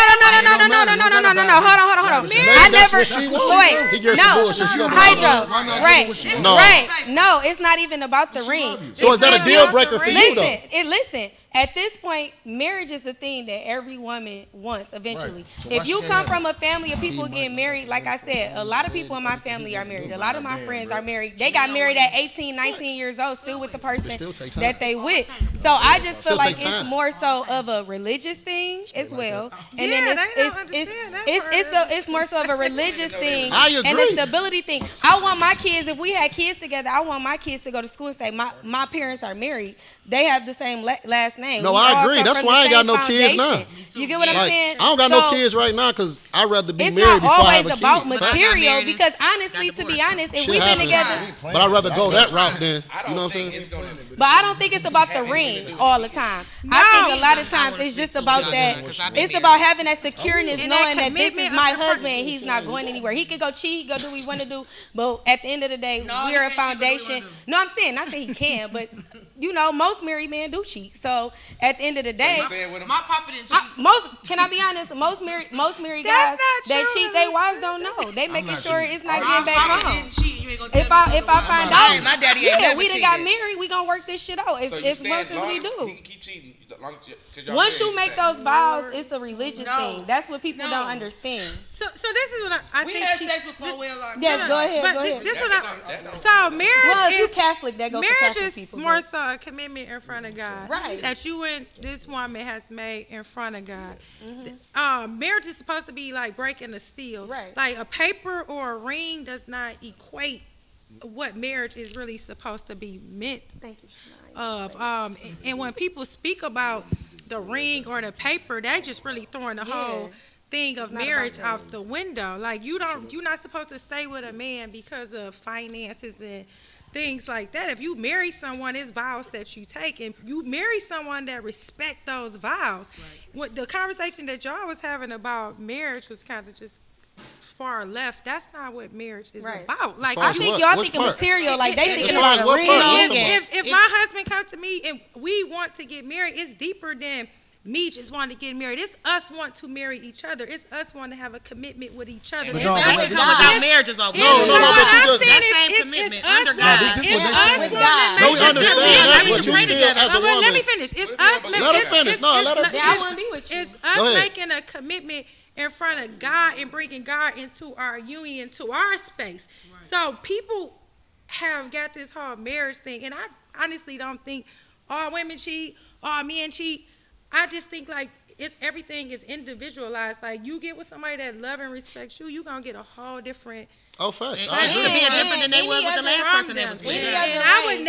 Hold on. Maybe I that's never. what she wants. Wait, He gives some no, bullshit. She gonna be Hydro. Why not Right, give her what she No. right. No, it's not even about the ring. So is that a It's deal not- breaker for you though? Listen, at this point, marriage is the thing that every woman wants eventually. Right. So why If you she come ain't from a family of people getting married, like I said, a lot of people in my family are married. A lot of my friends are married. They got married at 18, 19 years old, still with the person still take time. that they with. So I just feel Still like take time. it's more so of a religious thing as well. And Yeah, then they don't understand that part. it's more so of a religious thing I and agree. a stability thing. I want my kids, if we had kids together, I want my kids to go to school and say, my parents are married. They have the same last name. No, We I all agree. come That's from why I ain't the got no same kids now. foundation. You get what I'm Like, saying? I don't got no So, kids right now because I'd rather be it's married not before I have always a kid. about Facts. material married, because got honestly, to be divorced. honest, if Shit we've been happens. together, But I'd rather go that route than, I you know what I'm don't think saying? it's gonna. but I don't think it's about the ring all the time. I think a lot of I times wanna it's speak just to about y'all that. now, 'cause I've been It's married. about having that secureness, And that knowing that this is commitment my of the husband and he's not going anywhere. He could go cheat, he could go do what he want to do, but at the end of the day, No, he we're a can't cheat, but do what he foundation. wanna do. No, I'm saying, not that he can, but you know, most married men do cheat. So at the end of the day, You staying with him? My papa didn't cheat. can I be honest? Most married guys That's not that true, cheat, their Alyssa. wives don't know. They making not sure cheating. it's not My getting back papa home. didn't cheat. You ain't gonna tell If me. I find out, My daddy ain't yeah, never we done got cheated. married. We gonna work this shit out. So you As stay much as as long we as do. you can keep cheating. As long as 'cause y'all Once married, you make stay. those vows, it's a religious No. thing. That's what people No. don't understand. So this is what I We think. had she- sex before we allowed. Yes, go ahead, But go ahead. this what That don't- so marriage Well, if you is Catholic, that goes for marriage Catholic is people. more but- so a commitment in front of God, Right. That you and this woman has made in front of God. Mm-hmm. Marriage is supposed to be like breaking a seal, Right. Like a paper or a ring does not equate what marriage is really supposed to be meant Thank you, Shania. of. And when people speak about the ring or the paper, they just really throwing the whole thing of not about marriage that. out the window. Like you're not supposed to stay with a man because of finances and things like that. If you marry someone, it's vows that you take, and you marry someone that respect those vows. What the conversation that y'all was having about marriage was kind of just far left. That's not what marriage is Right. about. Like far I as think what? y'all Which thinking part? material, like they As thinking far as about a what ring. part? What if my husband comes to me and we want to get married, it's deeper than me just wanting to get married. It's us want to marry each other. It's us wanting to have a commitment with each other. But It's that us- can come without marriage is all No, no, But but you I'm just- saying That it's- same it's commitment us under wanting- God. It's Yeah, us with wanting God. to No, make we this understand still that, marriage. but We you pray still, together. as a Let me woman, finish. It's What if us y'all making. both Let her finish. No, let her Yeah, I want to be with you. It's us Go ahead. making a commitment in front of God and bringing God into our union, to our space. So people have got this whole marriage thing, and I honestly don't think all women cheat, all men cheat. I just think like everything is individualized. Like you get with somebody that love and respects you, you gonna get a whole different. oh, facts. And I it agree. could be And different than they any was with the other last from person that was them. with. Any And, other and I would race.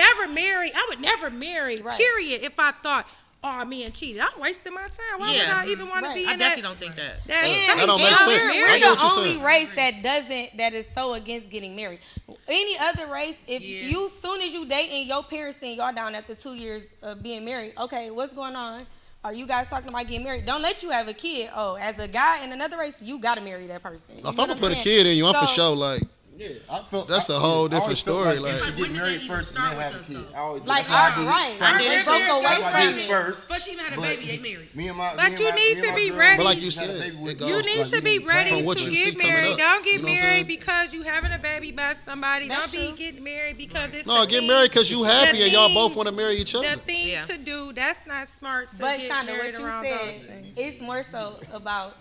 never marry, Right. period, if I thought all men cheated. I'm wasting my time. Why would I even want to Right. be I in definitely that? don't think that. That And, space? That don't make and sense. We're, I we're get what the you're only saying. race that is so against getting married. Any other race, if Yeah. you soon as you date and your parents send y'all down after 2 years of being married, okay, what's going on? Are you guys talking about getting married? Don't let you have a kid. Oh, as a guy in another race, you gotta marry that person. You If know I'm what gonna put a saying? kid in you, I'm for So- sure like, Yeah, I felt That's a whole different story, like- you should When get did married they even first and start then have with a kid. us, though? I always Like, that's how I did it. right. I did They it broke first. away That's why I from did it. it first. But she even had a But baby, they married. Me and my, But me you and my, need me to and my be girl, ready. But like we you had a said, baby with it each goes You other, need like, to be didn't ready plan From what to you for see get coming married. up, Don't you get know what I'm married saying? because you having a baby by somebody. That's Don't be true. getting married because it's no, the get thing- married because you happy and y'all thing- both want to marry each the other. thing Yeah. to do. That's not smart to But get Shonda, married what you around those said, things. it's more so about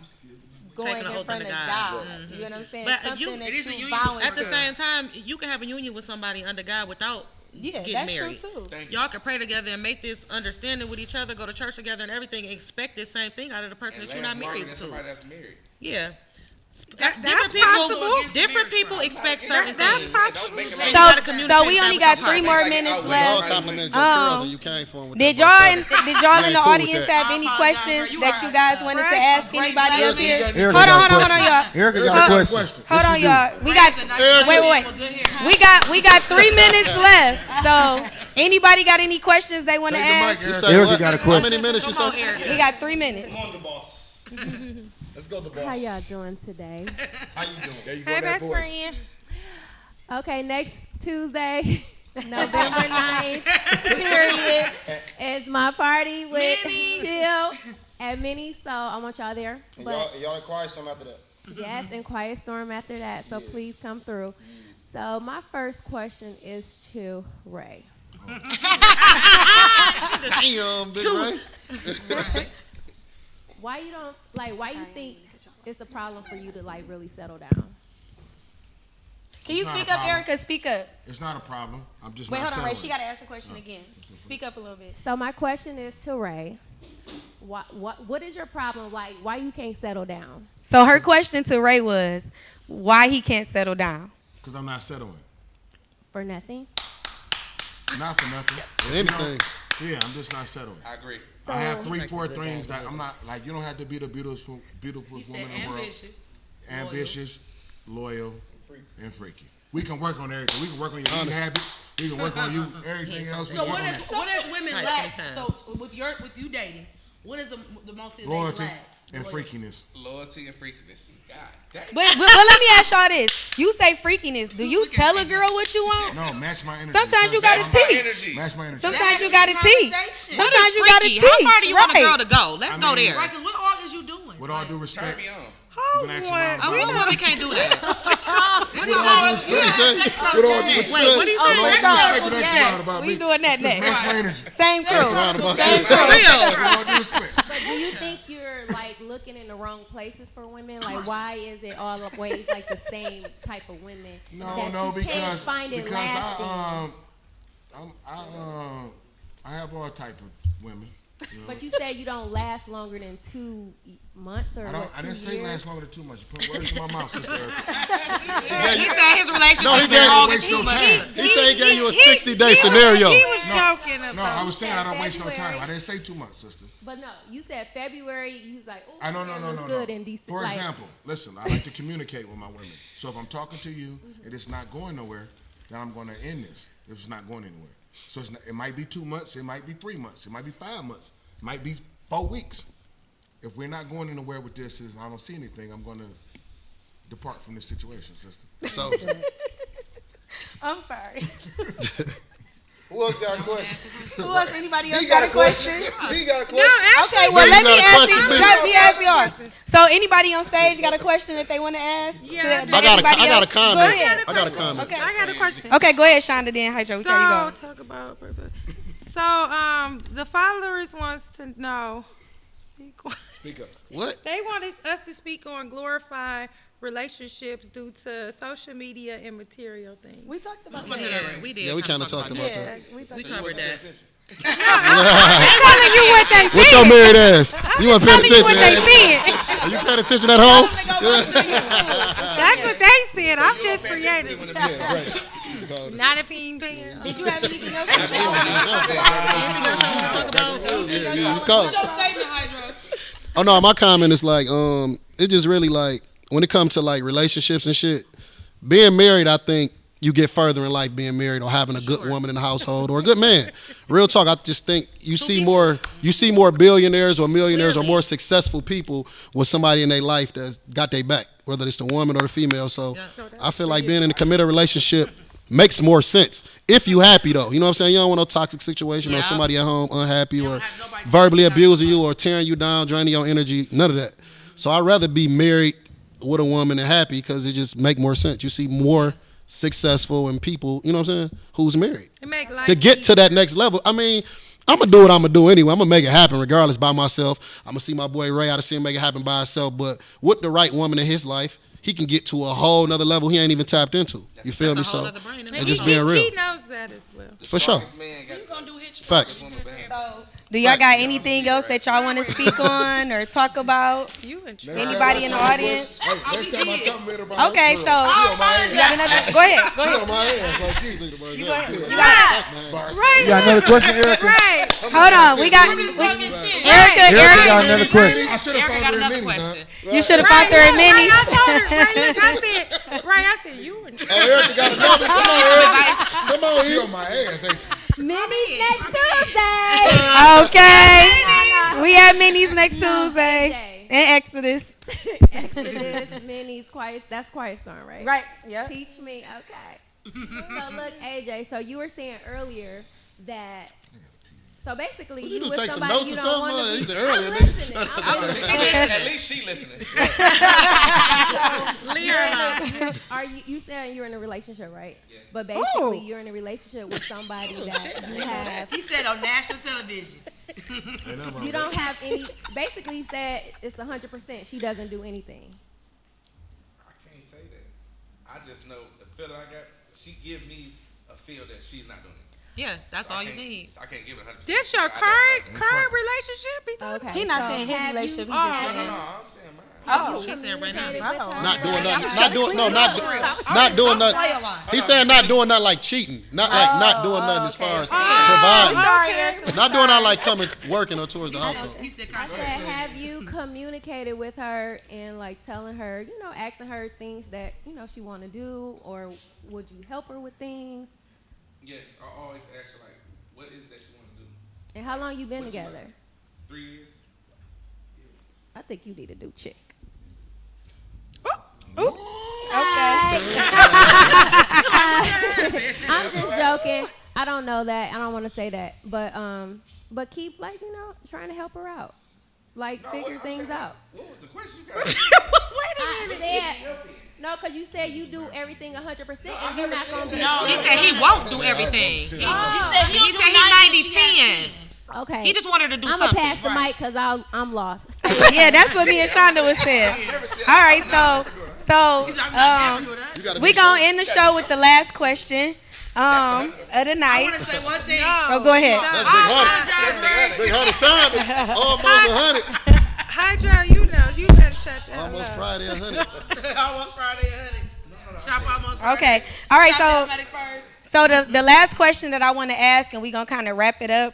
going Taking an in oath front unto of God. God. Mhm. You know what I'm saying? But if Something you- that it is a you union vowing At the to. same time, you can have a union with somebody under God without Yeah, getting that's married. true too. Thank you. Y'all can pray together and make this understanding with each other, go to church together and everything, and expect the same thing out of the person And that you're last not longer married than to. somebody that's married. Yeah. That's different people, possible. different people expect certain That's things. possible. Don't make it So like you So, gotta communicate so we that only with got your 3 partner. more Like, minutes I would We all left. complimented your girls and you came for them with Did that y'all much in, stuff. did y'all in ain't the cool with audience that. have any I apologize, questions bro. You that are you guys wanted to ask great anybody black up here? man. Erica Hold got a on, y'all. Erica got a Hold- question. Hold on, y'all. We got Nice wait. good hair. We got 3 minutes left. So anybody got any questions they want to ask? You say Erica what? got a How question. many minutes you Come on, said? Eric. We got 3 minutes. Come on, the boss. Let's go, the boss. How y'all doing today? How you doing? There you Hey, best friend. Okay, next Tuesday, November 9th, period, is my party with Chill at Minnie, so I want y'all there. And But y'all inquire some after that. yes, and Quiet Storm after that, so please come through. So my first question is to Ray. Damn, Big Ray. Why you don't like? Why you think it's a problem for you to like really settle down? Can you It's not speak a up, problem. Erica? Speak up. It's not a problem. I'm just Wait, not hold on, Ray. settling. She got to ask the question again. Speak up a little bit. So my question is to Ray. What is your problem? Like, why you can't settle down? So her question to Ray was, why he can't settle down? Because I'm not settling. For nothing. Not for nothing. For anything. Yeah, I'm just not settling. I agree. So, I have 3-4 things that I'm not, like, you don't have to be the beautiful He woman said in the world. ambitious. Loyal, and freaky. We can work on everything. We can work on your eating habits. We can work on you, everything else. We So can what work on does that. women Like lack? 20 times. So with you dating, what is the most that Loyalty they lack? and Loyalty. freakiness. Loyalty and freakiness. God damn. But let me ask y'all this. You say freakiness. Do you tell a girl what you want? No, match my energy. Sometimes you gotta That's my teach. energy. Match my energy. Sometimes you gotta teach. Conversation. What Sometimes is you gotta freaky? teach. How far do you want a Right. girl to go? Let's go there. Right, 'cause what all is you doing? With all due Turn respect, me on. you can ask your mom A about real it. woman can't do that. What do you say? What all you Wait, what do you say? With all due respect, you can ask your Yes, mom about we me. doing that Just match next. my energy. Same crew. Roundabout. Same For crew. real. With all due respect. But do you think you're like looking in the wrong places for women? Like, why is it always like the same type of women? that No, you can't because find it because lasting? I have all type of women. You know? But you said you don't last longer than 2 months or what? I didn't 2 say years? last longer than 2 months. You put words in my mouth, sister Erica. He said his relationship No, he been gave longer you than 2 months. He said he gave you a 60-day scenario. He was joking about. No, I was saying I don't said waste no February. time. I didn't say 2 months, sister. But no, you said February. You was like, oh, I know, looks good and decent. For like, example, listen, I like to communicate with my women. So if I'm talking to you and it's not going nowhere, then I'm going to end this. If it's not going anywhere. So it might be 2 months, it might be 3 months, it might be 5 months, it might be 4 weeks. If we're not going anywhere with this, and I don't see anything, I'm going to depart from this situation, sister. So, I'm sorry. who else got a question? Who else? Anybody else He got a question? question. He got a question. Okay, well, You let me got a ask question, you. bitch. Let me ask yours. So, anybody on stage got a question that they want to ask? Yeah, To I got everybody a else? comment. Go ahead. I got a comment. Okay, I got a question. Okay, go ahead, Shonda. Then Hydro. We So tell you go. talk about. So the followers wants to know. Speak up. What? They wanted us to speak on glorify relationships due to social media and material things. We talked about We that. did. We did. Yeah, we kind of talk talked about Yeah, that. we We talked covered that. telling you what they What's your married ass? You want to pay telling you what they attention? said. Are you paying attention at home? That's what they said. I'm just creative. Yeah, right. Not if he ain't paying. Did you have anything else? Anything else y'all want to talk about? You call it. Your statement, Hydro. Oh no, my comment is like, it just really like when it comes to like relationships and shit. Being married, I think you get further in life being married or having a good woman in the household or a good man. Real talk, I just think you see more billionaires or millionaires or more successful people with somebody in their life that's got their back, whether it's the woman or the female. So I feel like being in a committed relationship makes more sense. If you happy though, you know what I'm saying? You don't want no toxic situation or Yeah. somebody at home unhappy or have nobody verbally telling you abusing you or tearing you down, draining your energy, none of that. So I'd rather be married with a woman and happy because it just make more sense. You see more successful and people, you know what I'm saying, who's married. It make life To get to that next level, I mean, I'm going to do what I'm going to do anyway. I'm going to make it happen regardless by myself. I'm going to see my boy Ray. I to see him make it happen by himself. But with the right woman in his life, he can get to a whole nother level he ain't even tapped into. You feel me? That's a whole So, other brain. and just being real. He knows that as well. For sure. Facts. Do y'all got anything else that y'all want to speak on or talk about? You and Anybody in the audience? Hey, next time I come with her, Okay, so you got another? Go ahead. Go ahead. my ass like these. You got, Right. You got another question, Erica? Right. hold on. We got Erica. Erica got another question. I should have Erica found got her in another minis, question. You should have found her in Right, minis. I told her. I said you and Oh, Erica got another. Come on, Erica. Come on, She here. on my ass, ain't she? Minis next Tuesday. Okay. We have minis next Tuesday and Exodus. Exodus, minis, quiet. That's Quiet Storm, right? Right. Yep. Teach me. Okay. So look, AJ. So you were saying earlier that So basically, What you do, with take some somebody notes you or don't something? want to He be. said earlier, I'm nigga. listening. She listening. At least she listening. You said you're in a relationship, right? Yes. But basically, you're in a relationship with somebody that you have. He said on national television. You don't have any. Basically, he said it's 100%. She doesn't do anything. I can't say that. I just know the feeling I got. She give me a feel that she's not doing it. Yeah, that's So all you need. I can't give it 100%. This your I don't current relationship? He talking Okay. He not so saying his have relationship. You, He just No, saying. I'm saying mine. Oh, She said right now. communicated with her? Not doing nothing. Not doing Play a nothing. lot. He's saying not doing nothing like cheating. Not like not doing nothing as far as providing. sorry. Not doing nothing like coming working or towards the household. He said I said, have you communicated with her and like telling her, asking her things that she want to do, or would you help her with things? Yes, I always ask her, like, what is it that you want to do? And how long you been What you together? like? 3 years. I think you need to do chick. I'm just joking. I don't know that. I don't want to say that, but keep trying to help her out, figure things out. What was the question you got? No, because you said you do everything 100%, and you're not gonna be. She said he won't do everything. He said he 90-10. Okay. He just wanted to do I'm something. gonna pass the mic because I'm lost. Yeah, that's what me and Shonda was saying. All right, so we gonna end the show with the last question of the night. I want to say one thing. Oh, go ahead. That's Big Hunter Shine. Almost 100. Hydra, you better shut that Almost up. Friday 100. Almost Friday, honey. Shop almost Friday. Okay. All right. Shop Athletic first. So the last question that I want to ask, and we're gonna kind of wrap it up.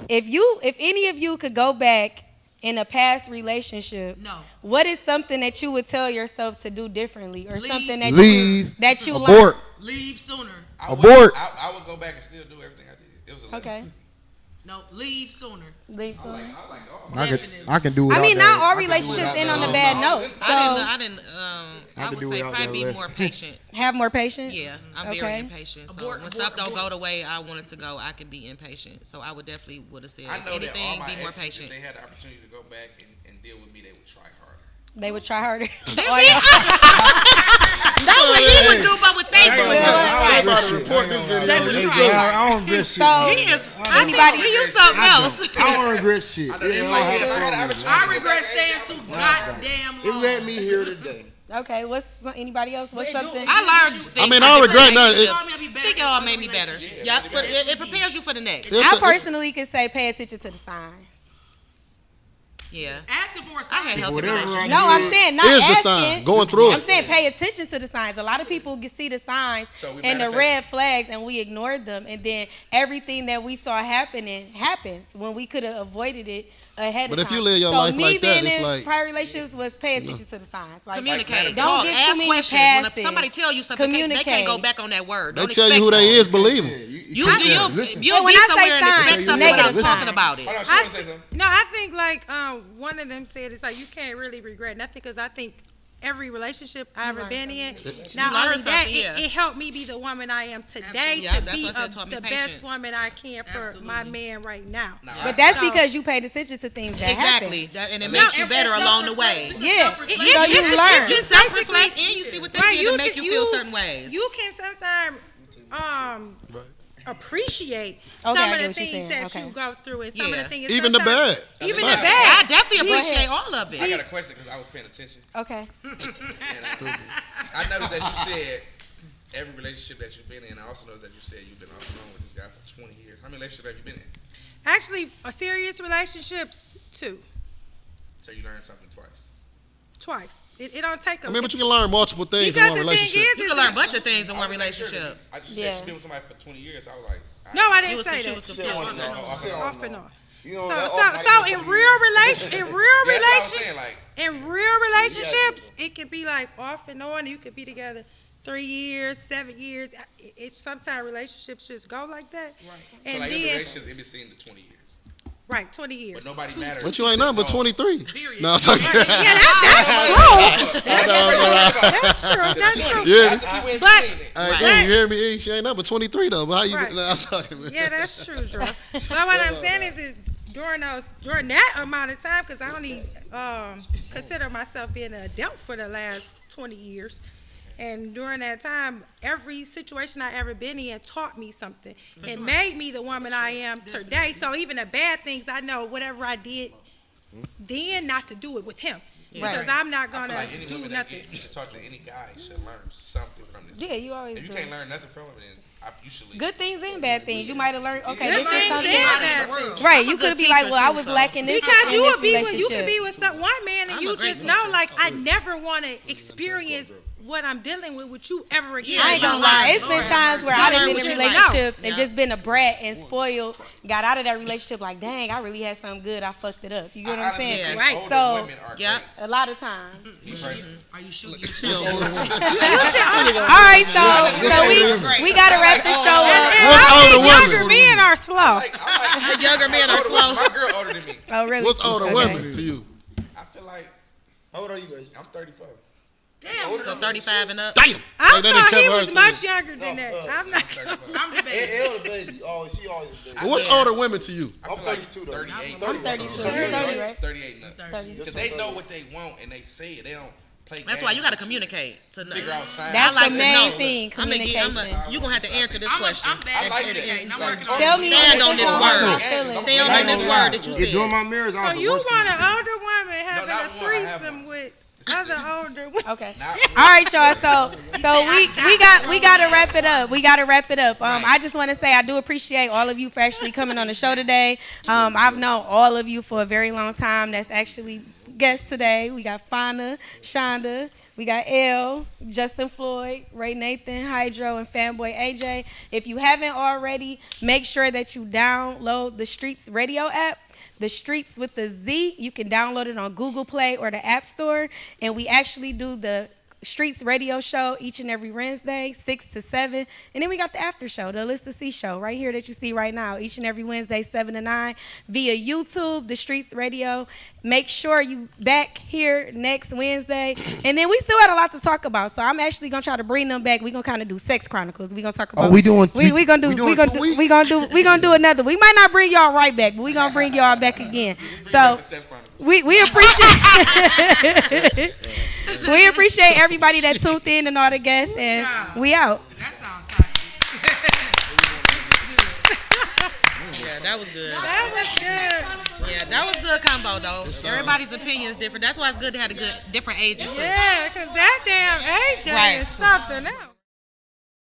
If any of you could go back in a past relationship, what is something that you would tell yourself to do differently, or something that Leave. you Abort. learned? Leave sooner. Abort. I would go back and still do everything I did. It was a lesson. Okay. No, leave sooner. Leave sooner. I can do it. I mean, not all relationships end on a bad note. I would say probably be more patient. Have more patience. Yeah, I'm very impatient. So when stuff don't go the way I want it to go, I can be impatient. So I would definitely would have said, I if know that all anything, my be more exes, patient. if they had the opportunity to go back and deal with me, they would try harder. They would try harder. Not what he would do, but what they would do. I'm about to report this video. They would try. I don't regret shit. So He is anybody? He is something else. I don't regret shit. I regret staying too goddamn long. It led me here today. Okay. Anybody else? What's something? I learned things. I mean, I don't regret nothing. I think it all made me better. Yeah, it prepares you for the next. I personally could say pay attention to the signs. Yeah. Asking for a I sign. had healthy Whatever I relationships. No, I'm saying not Here's the asking. sign. Going through I'm it. saying pay attention to the signs. A lot of people see the signs So we and the manifest. red flags, and we ignored them, and then everything that we saw happening happens when we could have avoided it ahead But of if time. you live your so life me like that, being it's in like- prior relationships was pay attention to the signs. Like, Communicate. Don't Talk. get too Ask many questions. When passes. somebody tell you something, they Communicate. can't go back on that word. They Don't tell you who expect they that. is, believe them. You'll when be I somewhere say and expect signs, something without negative talking signs. about it. Hold on, she want to say something. No, I think one of them said it's like you can't really regret nothing because I think every relationship I ever been in, not learn only that, something, yeah. it helped me be the woman I am today Yeah, to that's be what I said, taught me the patience. best woman I can for my man right now. But that's So- because you paid attention to things that Exactly. happen. And it makes you better along the way. Yeah. So It- you learn. You self-reflect and you see what they Right, did to make you feel certain ways. You can sometimes appreciate Okay, some I of get the what you're things saying. that Okay. you go through and some of Yeah. the things. Even the sometimes- bad. Even the Fact. bad. I definitely appreciate all of I it. got a question because I was paying attention. Okay. And I noticed that you said every relationship that you've been in. I also noticed that you said you've been off and on with this guy for 20 years. How many relationships have you been in? Actually, a serious relationships too, So you learned something twice. twice. It don't take a. I mean, but you can learn multiple things in because one the thing relationship. You can learn a bunch of things in one relationship. I just Yeah. said she's been with somebody for 20 years. I was like, No, I You didn't was say she that. was confused. off and on. Off and on. You know, So in real relationships, Yeah, that's what I was saying. Like, in real relationships, it can be like off and on. You could be together 3 years, 7 years. Sometimes relationships just go like that. so And like in then relationships, it be seen to 20 years. Right, 20 years. But nobody matters. But you ain't nothing but 23. Period. No, I'm talking Yeah, that's true. That's true. Yeah. But Hey, you hear me? E? She ain't nothing but 23 though. But how you? Right. No, I'm talking. Man. yeah, that's true, Drew. But what I'm saying is during that amount of time, because I only consider myself being an adult for the last 20 years. And during that time, every situation I ever been in taught me something. It made me the woman I am today. So even the bad things, I know whatever I did then, not to do it with him. Because I'm not going like to any do woman nothing. that you talk to any guy should learn something from this. Yeah, you always If you do. can't learn nothing from him, then you should leave. Good things and bad things. You might have learned. Okay, Good this is things something. and bad things. Right, I'm a you good could be like, teacher, well, I too, was so. lacking this Because in you this would be with relationship. one man and I'm you a great just know, teacher. like, I never want to experience what I'm dealing with you ever again. I ain't gonna lie. It's been times where I've been in What you relationships like. and just been a brat and spoiled. Got out of that relationship like, dang, I really had something good. I fucked it up. You get what I'm saying? Yeah. Right. Older So women are Yeah. great. a lot of times. You crazy. Are you sure? All right, so we gotta wrap this show up. What's older Younger women? men are slow. I like Younger men are older women. slow. My girl older than me. Oh, really? What's older Okay. women to you? I feel like How old are you guys? I'm 35. So 35 and up. Damn. I Like, that thought didn't he cover was her much sense. younger than that. I'm not. 35. I'm the baby. Elle the baby. Oh, she always a baby. But what's Yeah. older women to you? I I'm feel like 32 though. 38. I'm 32. So You're you're 30, right? 38 nothing. 30. Because they know what they want and they say it. They don't play That's games. why you got to communicate. To know. Figure out signs. That's I like the to main know. thing, You're going to have to answer this question. I'm bad like at it. communicating. I'm Like, working on Tell it. me Stand what on you this want word. my feelings. Stand on this word that you Yeah, during said. my marriage, I So was the you worst. want an older woman having not a one, I have threesome one. with other older women? Okay. Not- All right, y'all. So we gotta wrap it up. We gotta wrap it up. I just want to say I do appreciate all of you for actually coming on the show today. I've known all of you for a very long time. That's actually guests today. We got Fauna, Shonda. We got Elle, Justin Floyd, Ray Nathan, Hydro, and Fanboy AJ. If you haven't already, make sure that you download the Streets Radio app. The Streets with the Z. You can download it on Google Play or the App Store. And we actually do the Streets Radio show each and every Wednesday, 6 to 7. And then we got the after show, the Alyssa C show, right here that you see right now, each and every Wednesday, 7 to 9, via YouTube, the Streets Radio. Make sure you back here next Wednesday. And then we still had a lot to talk about, so I'm actually gonna try to bring them back. We're gonna kind of do Sex Chronicles. We're gonna talk about. we gonna do another. We might not bring y'all right back, but we're gonna bring y'all back again. So we appreciate we appreciate everybody that tuned in and all the guests, and we out. That sounds tight. Yeah, that was good. That was good. Yeah, that was good combo, though. Everybody's opinion is different. That's why it's good to have different ages, too. Yeah, because that damn AJ Right. is something else.